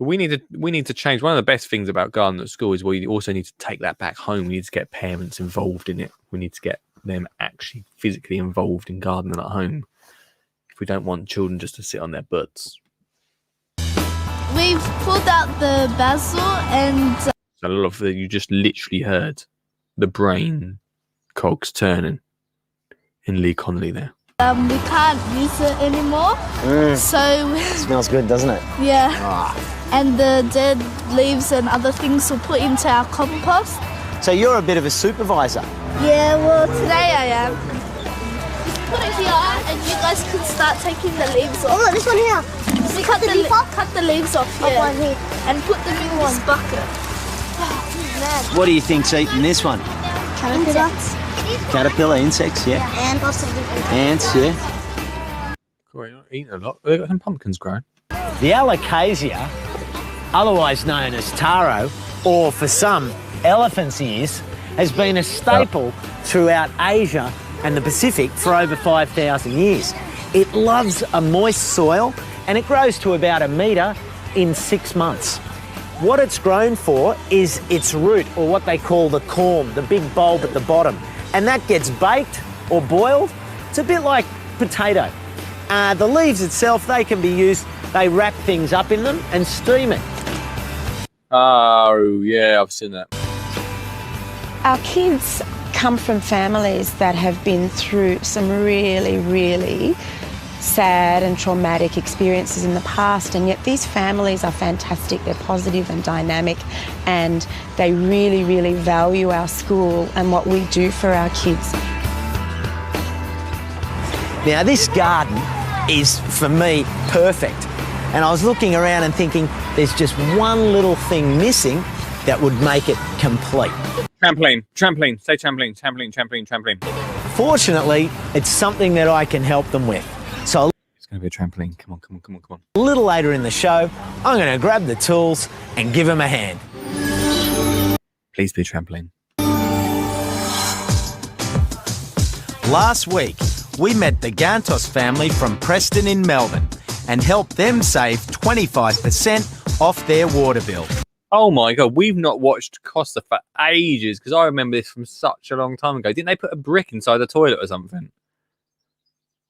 But we need to change. One of the best things about gardening at school is we also need to take that back home. We need to get parents involved in it. We need to get them actually physically involved in gardening at home if we don't want children just to sit on their butts.
We've pulled out the basil and...
So a lot of you just literally heard the brain cogs turning in Lee Connolly there.
we can't use it anymore. So...
Smells good, doesn't it?
Yeah. And the dead leaves and other things we'll put into our compost.
So you're a bit of a supervisor.
Yeah, well, today I am. Put it here and you guys can start taking the leaves off.
Oh, look, this one here.
So cut the leaves off here and put them in this bucket.
What do you think's eating this one? Caterpillar, insects, yeah.
And lots of different
ants, yeah.
Cool, you're not eating a lot. They've got some pumpkins growing.
The alocasia, otherwise known as taro, or for some, elephant's ears, has been a staple throughout Asia and the Pacific for over 5,000 years. It loves a moist soil and it grows to about 1 metre in 6 months. What it's grown for is its root, or what they call the corm, the big bulb at the bottom. And that gets baked or boiled. It's a bit like potato. The leaves itself, they can be used, they wrap things up in them and steam it.
Oh, yeah, I've seen that.
Our kids come from families that have been through some really, really sad and traumatic experiences in the past, and yet these families are fantastic. They're positive and dynamic, and they really, really value our school and what we do for our kids.
Now, this garden is, for me, perfect. And I was looking around and thinking, there's just one little thing missing, that would make it complete.
Trampoline. Say trampoline.
Fortunately, it's something that I can help them with. So
It's going to be a trampoline. Come on.
a little later in the show, I'm going to grab the tools and give them a hand.
Please be a trampoline.
Last week, we met the Gantos family from Preston in Melbourne and helped them save 25% off their water bill.
Oh my God, we've not watched Costa for ages because I remember this from such a long time ago. Didn't they put a brick inside the toilet or something?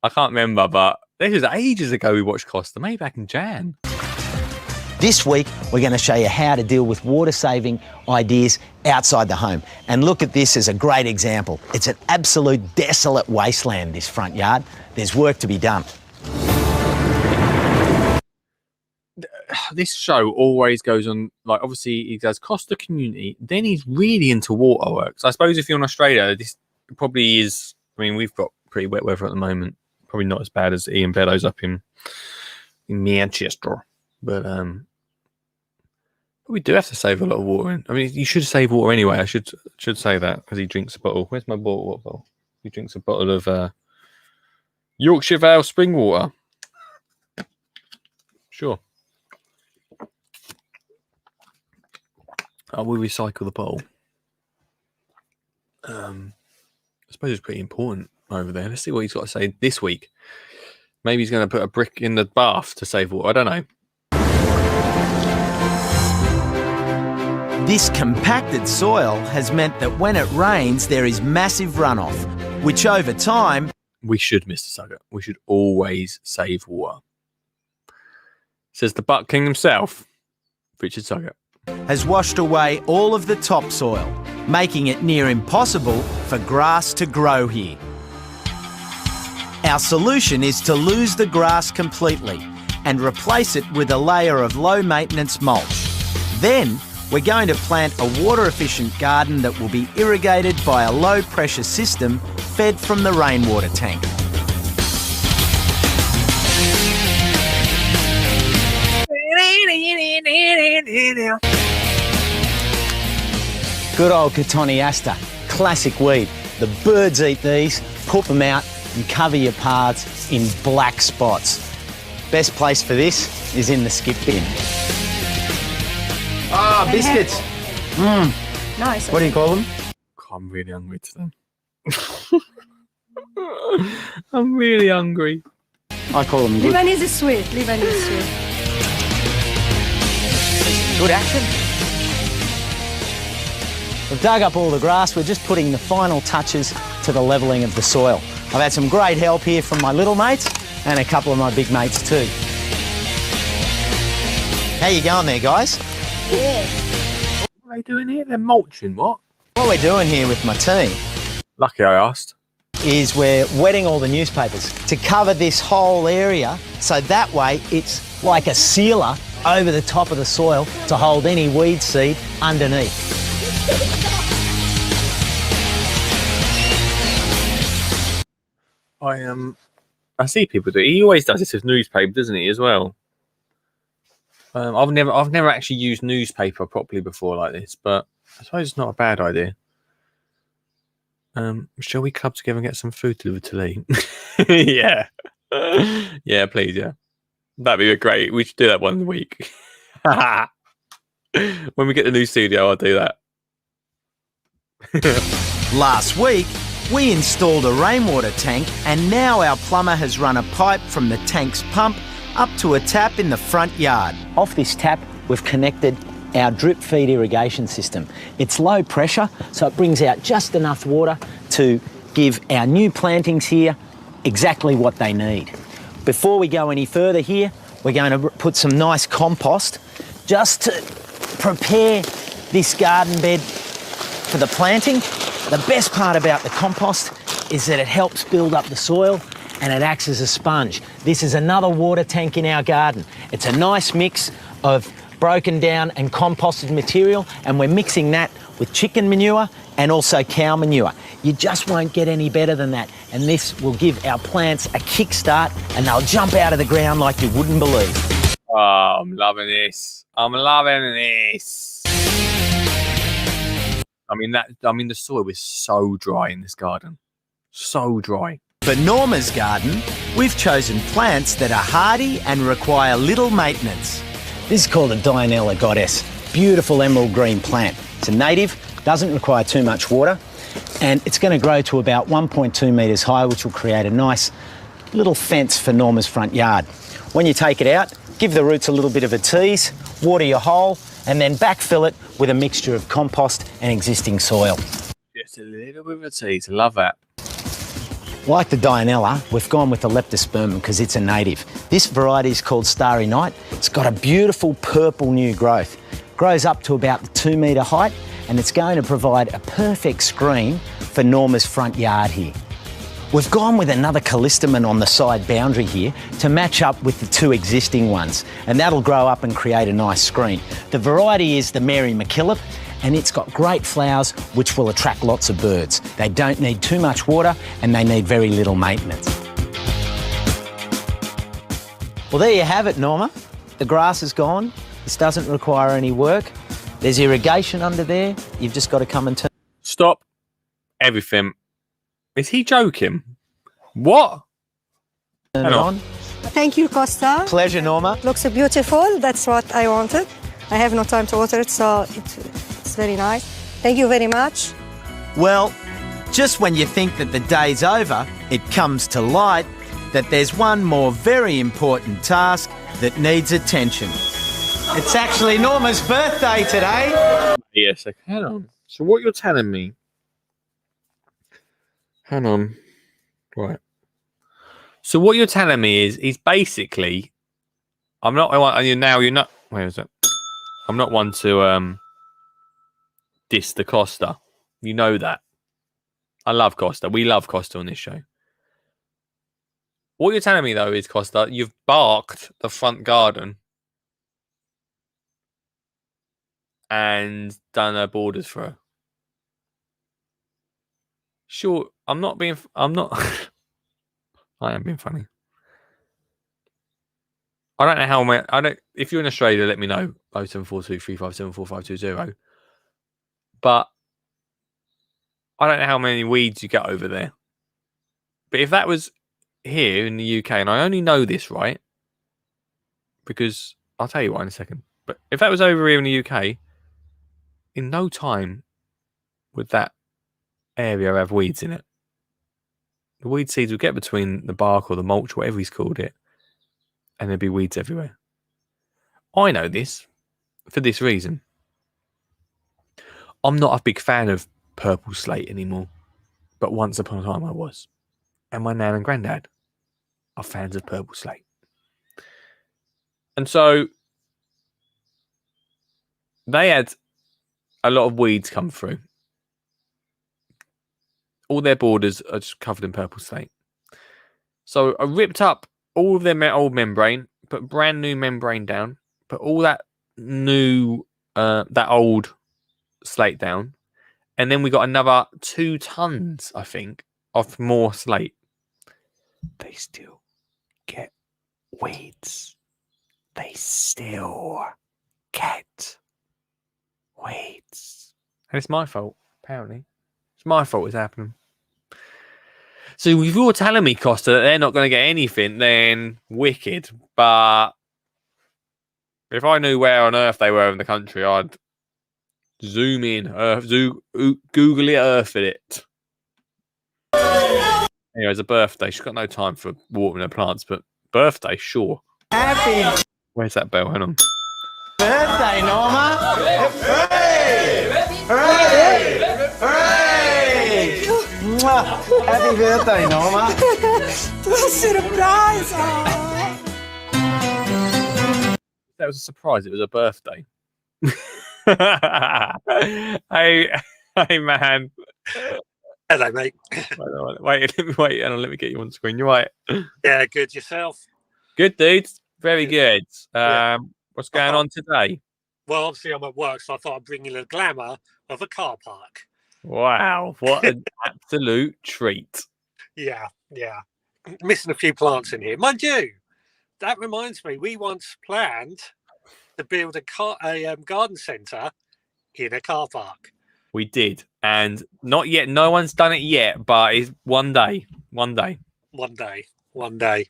I can't remember, but this was ages ago we watched Costa, maybe back in Jan.
This week, we're going to show you how to deal with water-saving ideas outside the home. And look at this as a great example. It's an absolute desolate wasteland, this front yard. There's work to be done.
This show always goes on, like, obviously he does Costa Community, then he's really into waterworks. I suppose if you're in Australia, this probably is, I mean, we've got pretty wet weather at the moment. Probably not as bad as Ian Beddoes up in Manchester. But we do have to save a lot of water. I mean, you should save water anyway. I should say that because he drinks a bottle. Where's my water bottle? He drinks a bottle of Yorkshire Vale spring water. Sure. I will recycle the bottle. I suppose it's pretty important over there. Let's see what he's got to say this week. Maybe he's going to put a brick in the bath to save water. I don't know.
This compacted soil has meant that when it rains, there is massive runoff, which over time
We should, Mr. Suggett. We should always save water. Says the Butt King himself, Richard Suggett.
has washed away all of the topsoil, making it near impossible for grass to grow here. Our solution is to lose the grass completely and replace it with a layer of low-maintenance mulch. Then, we're going to plant a water-efficient garden that will be irrigated by a low-pressure system fed from the rainwater tank.
Good old Cotoneaster, classic weed. The birds eat these, poop them out and cover your paths in black spots. Best place for this is in the skip bin. Ah, biscuits.
Nice.
What do you call them?
I'm really hungry today. I'm really hungry.
I call them good,
Lebanese is sweet. Lebanese is sweet.
good action. We've dug up all the grass. We're just putting the final touches to the levelling of the soil. I've had some great help here from my little mates and a couple of my big mates too. How you going there, guys?
What are they doing here? They're mulching, what?
What we're doing here with my team
Lucky I asked.
is we're wetting all the newspapers to cover this whole area so that way it's like a sealer over the top of the soil to hold any weed seed underneath.
I see people do. He always does this with newspaper, doesn't he, as well? I've never actually used newspaper properly before like this, but I suppose it's not a bad idea. Shall we club together and get some food delivered to Lee? Yeah. Yeah, please, yeah. That'd be great. We should do that one week. When we get the new studio, I'll do that.
Last week, we installed a rainwater tank and now our plumber has run a pipe from the tank's pump up to a tap in the front yard.
Off this tap, we've connected our drip feed irrigation system. It's low pressure, so it brings out just enough water to give our new plantings here exactly what they need. Before we go any further here, we're going to put some nice compost just to prepare this garden bed for the planting. The best part about the compost is that it helps build up the soil and it acts as a sponge. This is another water tank in our garden. It's a nice mix of broken down and composted material, and we're mixing that with chicken manure and also cow manure. You just won't get any better than that, and this will give our plants a kickstart and they'll jump out of the ground like you wouldn't believe.
Oh, I'm loving this. I'm loving this. The soil is so dry in this garden. So dry.
For Norma's garden, we've chosen plants that are hardy and require little maintenance.
This is called a Dianella goddess. Beautiful emerald green plant. It's a native, doesn't require too much water, and it's going to grow to about 1.2 metres high, which will create a nice little fence for Norma's front yard. When you take it out, give the roots a little bit of a tease, water your hole, and then backfill it with a mixture of compost and existing soil.
Just a little bit of a tease. Love that.
Like the Dianella, we've gone with the Leptospermum because it's a native. This variety is called Starry Night. It's got a beautiful purple new growth. Grows up to about the 2 metre height, and it's going to provide a perfect screen for Norma's front yard here. We've gone with another Callistemon on the side boundary here to match up with the 2 existing ones, and that'll grow up and create a nice screen. The variety is the Mary MacKillop, and it's got great flowers which will attract lots of birds. They don't need too much water and they need very little maintenance. Well, there you have it, Norma. The grass is gone. This doesn't require any work. There's irrigation under there. You've just got to come and turn
Stop everything. Is he joking? What?
it on.
Thank you, Costa.
Pleasure, Norma.
Looks beautiful. That's what I wanted. I have no time to water it, so it's very nice. Thank you very much.
Well, just when you think that the day's over, it comes to light that there's one more very important task that needs attention. It's actually Norma's birthday today.
Yes, hang on. So what you're telling me? Hang on. Right. So what you're telling me is basically, I'm not. You're not. Where is it? I'm not one to diss the Costa. You know that. I love Costa. We love Costa on this show. What you're telling me though is, Costa, you've barked the front garden and done her borders for her. Sure, I'm not. I am being funny. I don't know how many. If you're in Australia, let me know. 0742 357 4520. But I don't know how many weeds you get over there. But if that was here in the UK, and I only know this, right? Because I'll tell you why in a second. But if that was over here in the UK, in no time would that area have weeds in it. The weed seeds would get between the bark or the mulch, whatever he's called it, and there'd be weeds everywhere. I know this for this reason. I'm not a big fan of purple slate anymore, but once upon a time I was. And my nan and granddad are fans of purple slate. And so they had a lot of weeds come through. All their borders are just covered in purple slate. So I ripped up all of their old membrane, put brand new membrane down, put all that new, that old slate down, and then we got another 2 tons, I think, of more slate. They still get weeds. They still get weeds. And it's my fault, apparently. It's my fault it's happening. So if you're telling me, Costa, that they're not going to get anything, then wicked. But if I knew where on earth they were in the country, I'd zoom in, Google it, Earth it. Anyway, it's a birthday. She's got no time for watering her plants, but birthday, sure.
Happy
Where's that bell? Hang on.
birthday, Norma! Hooray! Hooray! Hooray! Mwah. Happy birthday, Norma!
Surprise!
That was a surprise. It was a birthday. hey, man.
Hello, mate.
Wait, let me get you on screen. You're right.
Yeah, good. Yourself?
Good, dude. Very good.
Yeah.
What's going on today?
Well, obviously I'm at work, so I thought I'd bring you the glamour of a car park.
Wow, what an absolute treat.
Yeah. Missing a few plants in here. Mind you, that reminds me, we once planned to build a garden centre in a car park.
We did, and not yet. No one's done it yet, but it's one day. One day.
One day.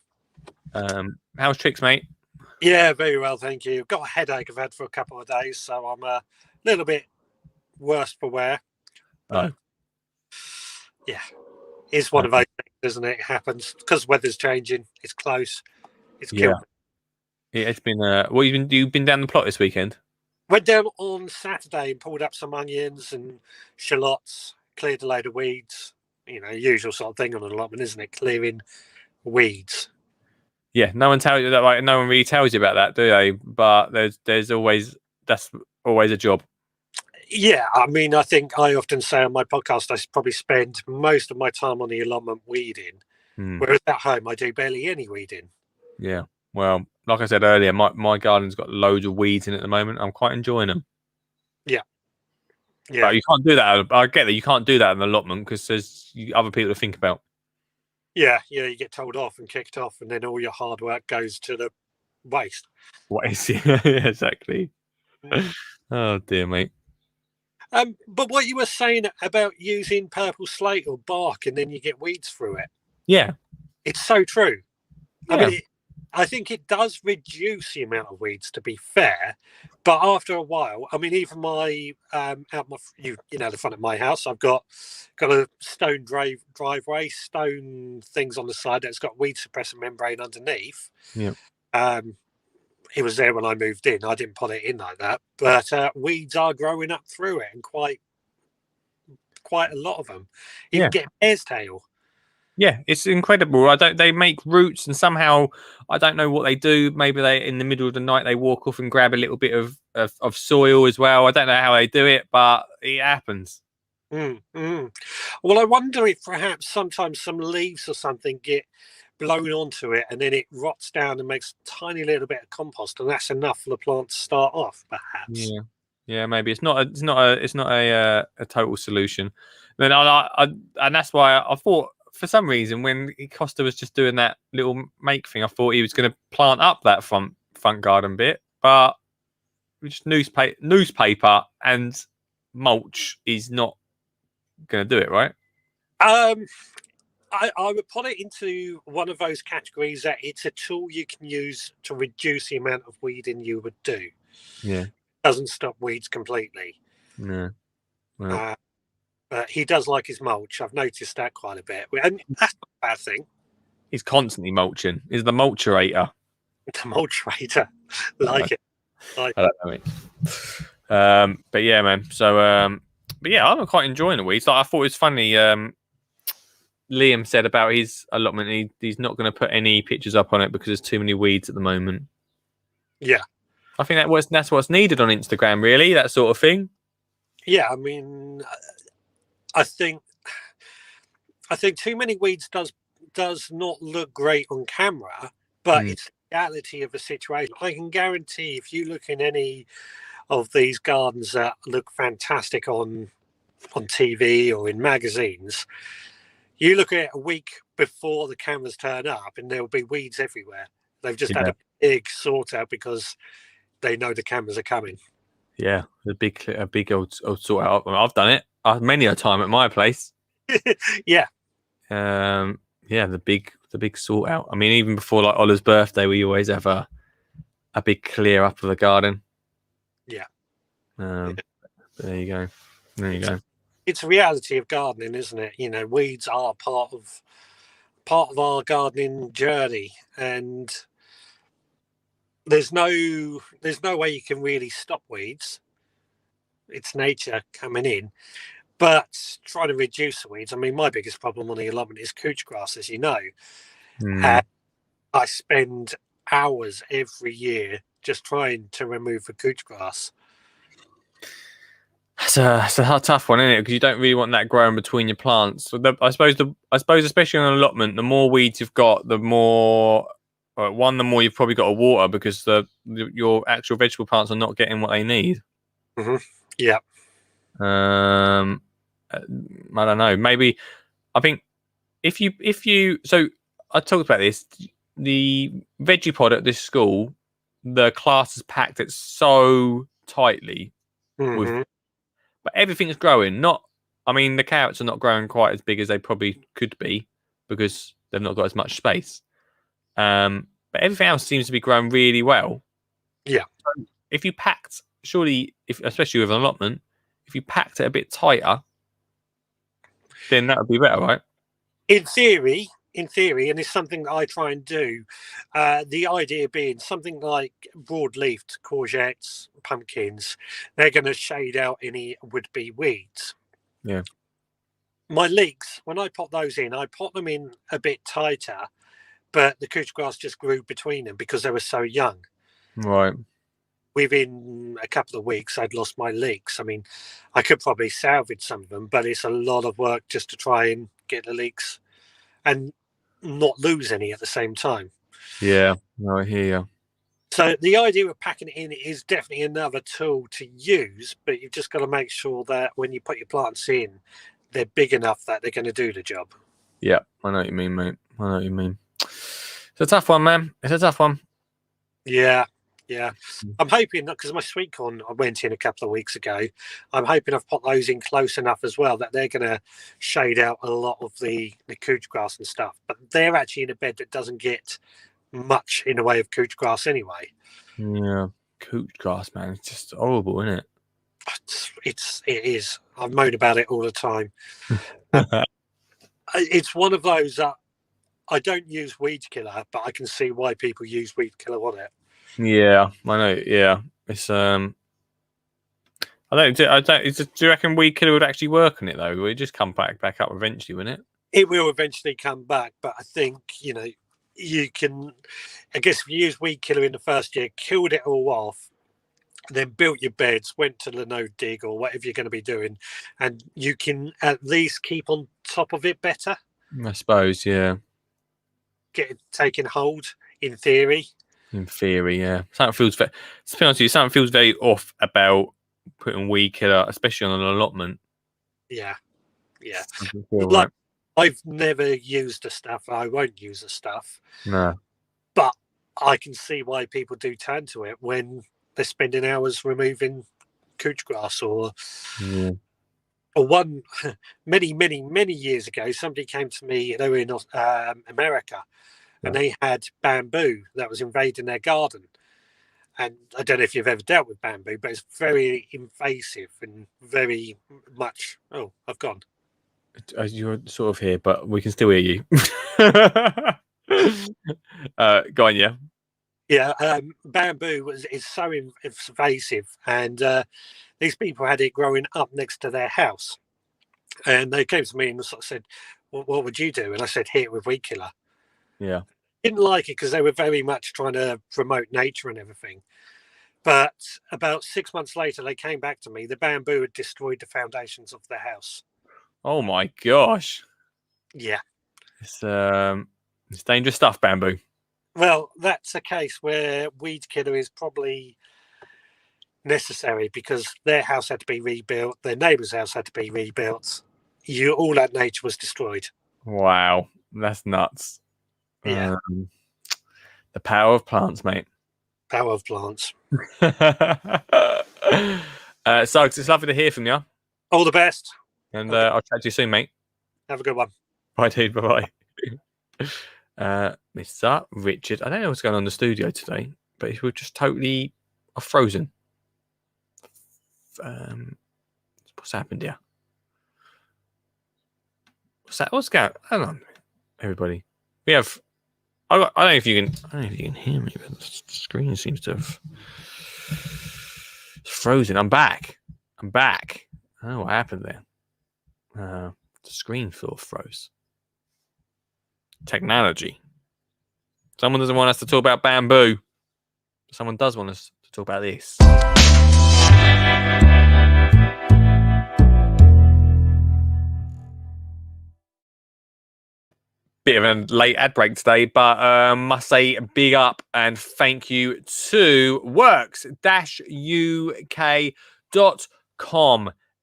How's Tricks, mate?
Yeah, very well, thank you. Got a headache I've had for a couple of days, so I'm a little bit worse for wear.
Oh.
Yeah, it's one of those things, isn't it? It happens because weather's changing. It's close. It's killed.
Yeah, it's been. You've been down the plot this weekend?
Went down on Saturday and pulled up some onions and shallots, cleared a load of weeds. You know, usual sort of thing on an allotment, isn't it? Clearing weeds.
Yeah, no one tells you that. Like, no one really tells you about that, do they? But that's always a job.
Yeah, I mean, I think I often say on my podcast, I probably spend most of my time on the allotment weeding, whereas at home I do barely any weeding.
Yeah, well, like I said earlier, my garden's got loads of weeds in it at the moment. I'm quite enjoying them.
Yeah.
But you can't do that. I get that you can't do that in the allotment because there's other people to think about.
Yeah, you get told off and kicked off, and then all your hard work goes to the waste.
What is yeah, exactly? Oh dear, mate.
But what you were saying about using purple slate or bark, and then you get weeds through it.
Yeah,
it's so true.
Yeah.
I mean, I think it does reduce the amount of weeds, to be fair. But after a while, I mean, even my you know, the front of my house, I've got a stone driveway, stone things on the side that's got weed suppressor membrane underneath.
Yeah.
It was there when I moved in. I didn't put it in like that, but weeds are growing up through it, and quite a lot of them. You can get hare's tail.
Yeah, it's incredible. They make roots, and somehow I don't know what they do. Maybe they, in the middle of the night, they walk off and grab a little bit of soil as well. I don't know how they do it, but it happens.
Well, I wonder if perhaps sometimes some leaves or something get blown onto it, and then it rots down and makes a tiny little bit of compost, and that's enough for the plant to start off. Perhaps.
Yeah, maybe it's not a total solution. Then and that's why I thought, for some reason, when Costa was just doing that little make thing, I thought he was going to plant up that front garden bit, but just newspaper and mulch is not going to do it, right?
I would put it into one of those categories that it's a tool you can use to reduce the amount of weeding you would do.
Yeah,
doesn't stop weeds completely.
No. Well.
But he does like his mulch. I've noticed that quite a bit, and that's not a bad thing.
He's constantly mulching. He's the mulcherator.
The mulcherator, it.
I don't know. But yeah, man. So, but yeah, I'm quite enjoying the weeds. Like, I thought it was funny. Liam said about his allotment, he's not going to put any pictures up on it because there's too many weeds at the moment.
Yeah,
I think that's what's needed on Instagram, really. That sort of thing.
Yeah, I mean, I think too many weeds does not look great on camera, but it's the reality of the situation. I can guarantee if you look in any of these gardens that look fantastic on TV or in magazines, you look at it a week before the cameras turn up and there'll be weeds everywhere. They've just had a big sort out because they know the cameras are coming.
Yeah, a big old sort out. I mean, I've done it many a time at my place.
Yeah.
The big sort out. I mean, even before like Ola's birthday, we always have a big clear up of the garden.
Yeah.
There you go. There you go.
It's a reality of gardening, isn't it? You know, weeds are part of our gardening journey, and there's no way you can really stop weeds. It's nature coming in. But trying to reduce the weeds, I mean, my biggest problem on the allotment is couch grass, as you know. I spend hours every year just trying to remove the couch grass.
It's a tough one, isn't it? Because you don't really want that growing between your plants. So I suppose, especially on an allotment, the more weeds you've got, the more you've probably got to water because your actual vegetable plants are not getting what they need.
Mm-hmm. Yeah.
I don't know. Maybe I think if you so I talked about this. The veggie pod at this school, the class is packed it so tightly with. but everything's growing. I mean, the carrots are not growing quite as big as they probably could be because they've not got as much space. But everything else seems to be growing really well.
Yeah.
If you packed, surely, especially with an allotment, if you packed it a bit tighter, then that would be better, right?
In theory, and it's something that I try and do. The idea being something like broad-leafed courgettes, pumpkins, they're going to shade out any would-be weeds.
Yeah.
My leeks, when I pot those in, I pot them in a bit tighter, but the couch grass just grew between them because they were so young.
Right.
Within a couple of weeks, I'd lost my leeks. I mean, I could probably salvage some of them, but it's a lot of work just to try and get the leeks and not lose any at the same time.
Yeah, no, I hear you.
So the idea of packing it in is definitely another tool to use, but you've just got to make sure that when you put your plants in, they're big enough that they're going to do the job.
Yeah, I know what you mean, mate. I know what you mean. It's a tough one, man. It's a tough one.
Yeah. I'm hoping that because my sweet corn I went in a couple of weeks ago, I'm hoping I've put those in close enough as well that they're going to shade out a lot of the couch grass and stuff. But they're actually in a bed that doesn't get much in the way of couch grass anyway.
Yeah, couch grass, man. It's just horrible, isn't it?
It is. I've moaned about it all the time. It's one of those that I don't use weed killer, but I can see why people use weed killer on it.
Yeah, I know. Yeah, it's do you reckon weed killer would actually work on it though? Would it just come back up eventually, wouldn't it?
It will eventually come back, but I think you can. I guess if you use weed killer in the first year, killed it all off, then built your beds, went to the no dig or whatever you're going to be doing, and you can at least keep on top of it better.
I suppose, yeah.
Get it taking hold, in theory.
In theory, yeah. Something feels very off about putting weed killer, especially on an allotment.
Yeah.
Right.
I've never used the stuff. I won't use the stuff.
No.
But I can see why people do turn to it when they're spending hours removing couch grass or one many years ago, somebody came to me, they were in America, and they had bamboo that was invading their garden. And I don't know if you've ever dealt with bamboo, but it's very invasive and very much. Oh, I've gone.
You're sort of here, but we can still hear you. Go on, yeah.
Yeah, bamboo is so invasive, and these people had it growing up next to their house. And they came to me and sort of said, what would you do? And I said, hit it with weed killer.
Yeah.
Didn't like it because they were very much trying to promote nature and everything. But about 6 months later, they came back to me. The bamboo had destroyed the foundations of their house.
Oh my gosh.
Yeah.
It's dangerous stuff, bamboo.
Well, that's a case where weed killer is probably necessary because their house had to be rebuilt, their neighbour's house had to be rebuilt. All that nature was destroyed.
Wow, that's nuts.
Yeah.
The power of plants, mate.
Power of plants.
So it's lovely to hear from you.
All the best.
And I'll chat to you soon, mate.
Have a good one.
Bye, dude. Bye-bye. Mr. Richard, I don't know what's going on in the studio today, but we're just totally frozen. What's happened here? What's going on, everybody? We have. I don't know if you can hear me, but the screen seems to have frozen. I'm back. Oh, what happened there? The screen sort of froze. Technology. Someone doesn't want us to talk about bamboo. Someone does want us to talk about this. Bit of a late ad break today, but must say big up and thank you to works-uk.com,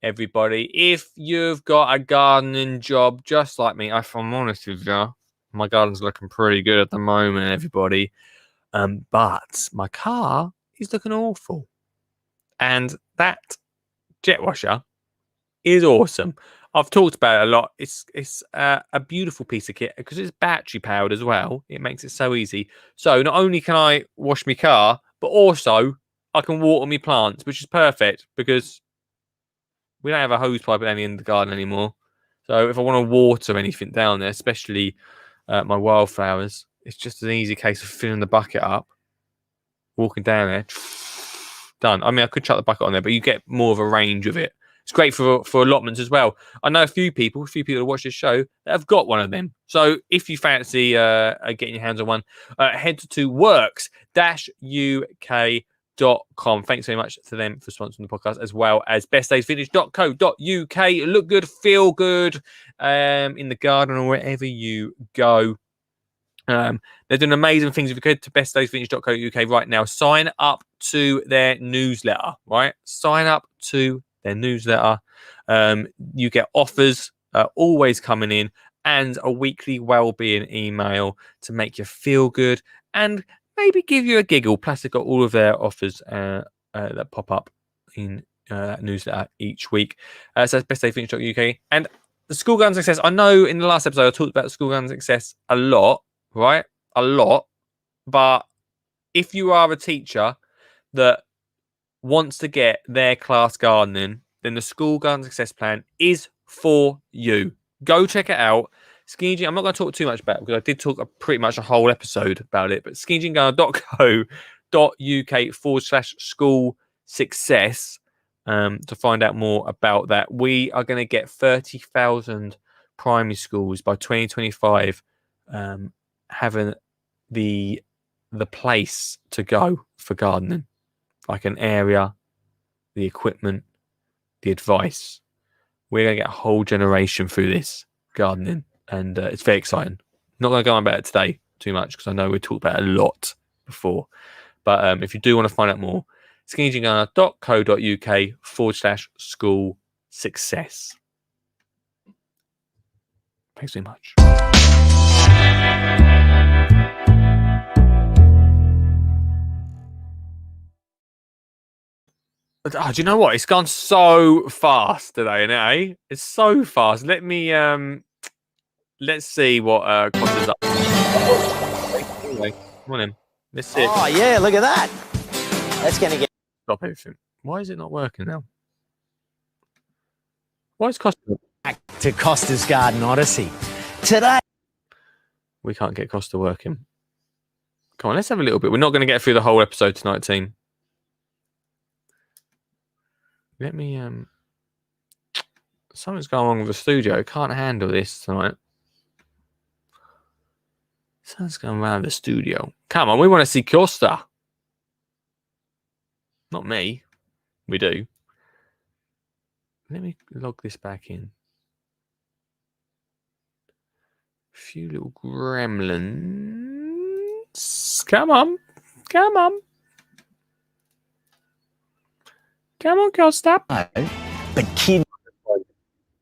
everybody. If you've got a gardening job just like me, if I'm honest with you, my garden's looking pretty good at the moment, everybody. But my car is looking awful. And that jet washer is awesome. I've talked about it a lot. It's a beautiful piece of kit because it's battery powered as well. It makes it so easy. So not only can I wash my car, but also I can water my plants, which is perfect because we don't have a hose pipe at any end of the garden anymore. So if I want to water anything down there, especially my wildflowers, it's just an easy case of filling the bucket up, walking down there, done. I mean, I could chuck the bucket on there, but you get more of a range of it. It's great for allotments as well. I know a few people who watch this show that have got one of them. So if you fancy getting your hands on one, head to works-uk.com. Thanks very much to them for sponsoring the podcast, as well as bestdaysvintage.co.uk. Look good, feel good in the garden or wherever you go. They're doing amazing things. If you go to bestdaysvintage.co.uk right now, sign up to their newsletter, right? Sign up to their newsletter. You get offers always coming in and a weekly well-being email to make you feel good and maybe give you a giggle. Plus, they've got all of their offers that pop up in that newsletter each week. So that's bestdaysvintage.co.uk. And the School Garden Success, I know in the last episode I talked about the School Garden Success a lot, right? A lot. But if you are a teacher that wants to get their class gardening, then the School Garden Success Plan is for you. Go check it out. Skinny Jean, I'm not going to talk too much about it because I did talk pretty much a whole episode about it, but skinnyjeangardener.co.uk/school success to find out more about that. We are going to get 30,000 primary schools by 2025 having the place to go for gardening, like an area, the equipment, the advice. We're going to get a whole generation through this gardening, and it's very exciting. Not going to go on about it today too much because I know we talked about it a lot before. But if you do want to find out more, skinnyjeangardener.co.uk/school success. Thanks very much. Oh, do you know what? It's gone so fast today, eh? It's so fast. Let me let's see what Costa's up. Anyway, come on in. Let's see.
Oh yeah, look at that. That's gonna get
Stop everything. Why is it not working now? Why is Costa
back to Costa's Garden Odyssey. Today
we can't get Costa working? Come on, let's have a little bit. We're not going to get through the whole episode tonight, team. Let me something's going on with the studio. Can't handle this tonight. Something's going around the studio. Come on, we want to see Costa. Not me. We do. Let me log this back in. A few little gremlins. Come on. Come on. Come on, Costa.
but kid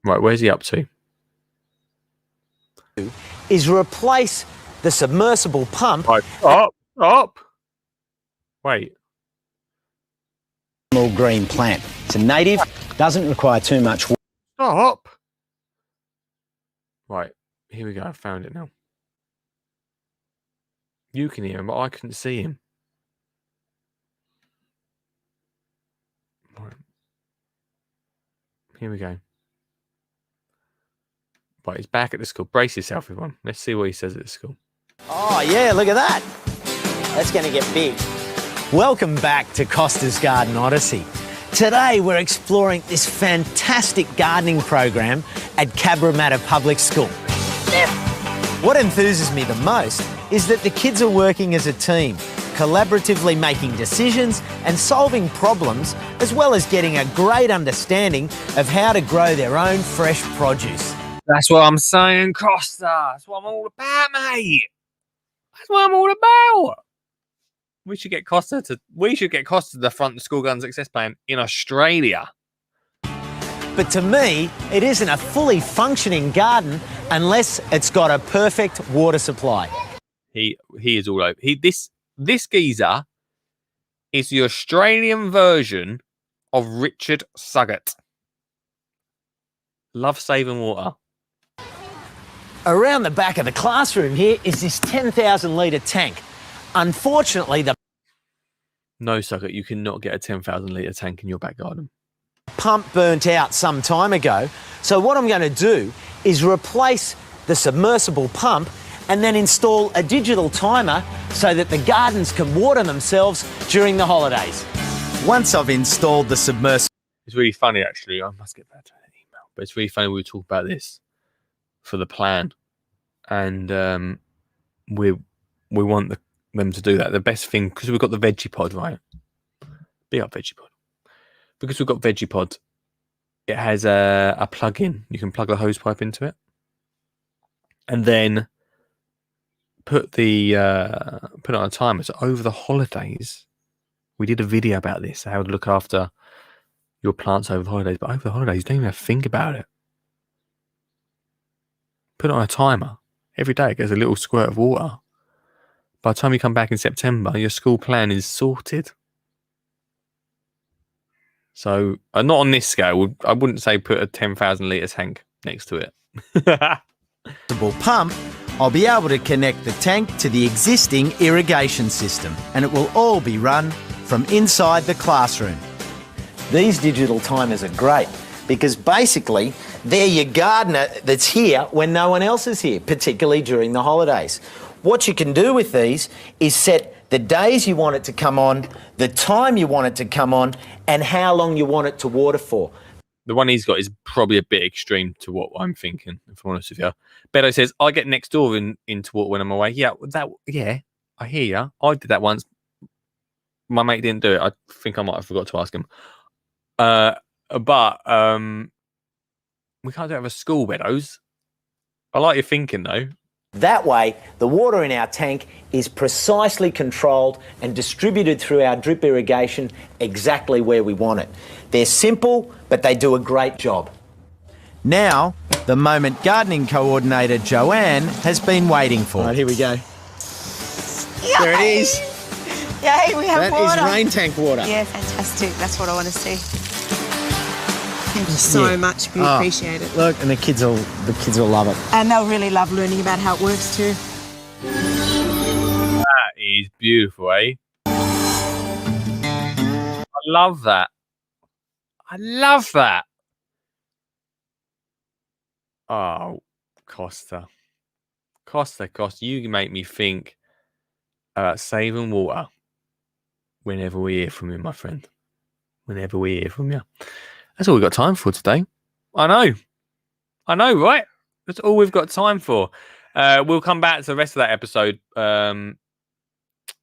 Right, where's he up to?
is replace the submersible pump.
Right, up. Wait.
Small green plant. It's a native, doesn't require too much water.
Stop. Right, here we go. I found it now. You can hear him, but I couldn't see him. Right. Here we go. Right, he's back at the school. Brace yourself, everyone. Let's see what he says at the school.
Oh yeah, look at that. That's going to get big. Welcome back to Costa's Garden Odyssey. Today we're exploring this fantastic gardening program at Cabramatta Public School. What enthuses me the most is that the kids are working as a team, collaboratively making decisions and solving problems, as well as getting a great understanding of how to grow their own fresh produce.
That's what I'm saying, Costa. That's what I'm all about, mate. That's what I'm all about. We should get Costa to the front of the School Garden Success Plan in Australia.
But to me, it isn't a fully functioning garden unless it's got a perfect water supply.
He is all over. This geezer is the Australian version of Richard Suggett. Love saving water.
Around the back of the classroom here is this 10,000 litre tank. Unfortunately, the
No, sucker, you cannot get a 10,000 litre tank in your back garden.
pump burnt out some time ago. So what I'm going to do is replace the submersible pump and then install a digital timer so that the gardens can water themselves during the holidays.
Once I've installed the submersible,
It's really funny, actually. I must get back to that email. But it's really funny we talk about this for the plan. And we want them to do that. The best thing, because we've got the Veggie Pod, right? Big up Veggie Pod. Because we've got Veggie Pod, it has a plug-in. You can plug the hose pipe into it. And then put it on a timer. So over the holidays, we did a video about this, how to look after your plants over the holidays. But over the holidays, you don't even have to think about it. Put it on a timer. Every day it gets a little squirt of water. By the time you come back in September, your school plan is sorted. So, not on this scale. I wouldn't say put a 10,000 litre tank next to it.
pump, I'll be able to connect the tank to the existing irrigation system, and it will all be run from inside the classroom.
These digital timers are great because basically they're your gardener that's here when no one else is here, particularly during the holidays. What you can do with these is set the days you want it to come on, the time you want it to come on, and how long you want it to water for.
The one he's got is probably a bit extreme to what I'm thinking, if I'm honest with you. Beto says, I get next door into water when I'm away. Yeah, I hear you. I did that once. My mate didn't do it. I think I might have forgot to ask him. But we can't do it over school, Betos. I like your thinking, though.
That way, the water in our tank is precisely controlled and distributed through our drip irrigation exactly where we want it. They're simple, but they do a great job.
Now, the moment gardening coordinator Joanne has been waiting for.
All right, here we go.
Yay!
There it is.
Yay, we have water.
That is rain tank water.
Yeah, fantastic. That's what I want to see. Thank you so much. We appreciate it.
Look, and the kids will love it.
And they'll really love learning about how it works too.
That is beautiful, eh? I love that. I love that. Oh, Costa, you make me think about saving water whenever we hear from you, my friend. Whenever we hear from you. That's all we've got time for today. I know, right? That's all we've got time for. We'll come back to the rest of that episode at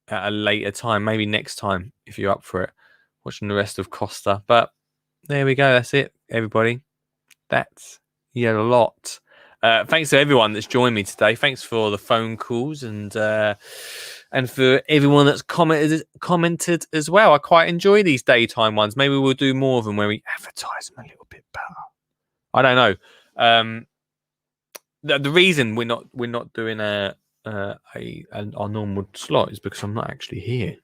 a later time, maybe next time, if you're up for it, watching the rest of Costa. But there we go. That's it, everybody. That's a lot. Thanks to everyone that's joined me today. Thanks for the phone calls and for everyone that's commented as well. I quite enjoy these daytime ones. Maybe we'll do more of them where we advertise them a little bit better. I don't know. The reason we're not doing our normal slot is because I'm not actually here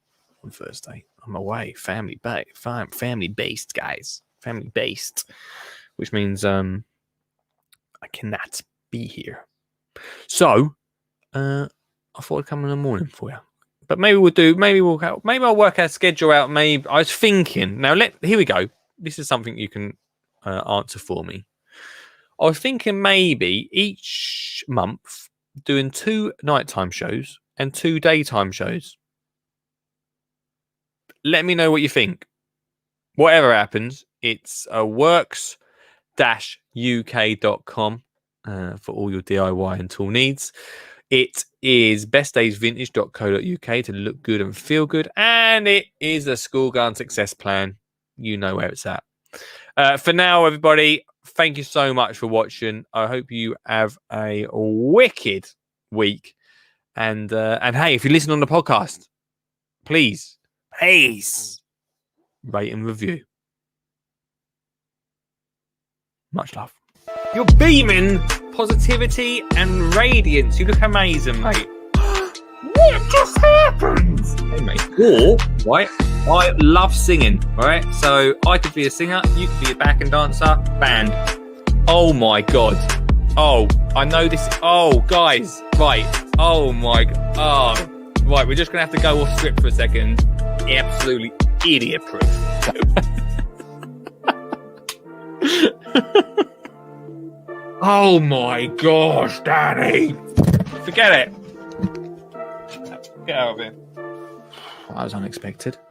on Thursday. I'm away, family based, guys. Family based, which means I cannot be here. So I thought I'd come in the morning for you. But maybe I'll work our schedule out. Maybe I was thinking. Now here we go. This is something you can answer for me. I was thinking maybe each month doing 2 nighttime shows and 2 daytime shows. Let me know what you think. Whatever happens, it's works-uk.com for all your DIY and tool needs. It is bestdaysvintage.co.uk to look good and feel good. And it is a school garden success plan. You know where it's at. For now, everybody, thank you so much for watching. I hope you have a wicked week. And hey, if you listen on the podcast, please rate and review. Much love. You're beaming positivity and radiance. You look amazing, mate. What just happened? Hey, mate. Or, right, I love singing, right? So I could be a singer, you could be a backing dancer, band. Oh my god. Oh, I know this. Oh, guys. Right. Oh my. Oh. Right, we're just going to have to go off script for a second. Absolutely idiot proof. Oh my gosh, Danny. Forget it. Get out of here. That was unexpected.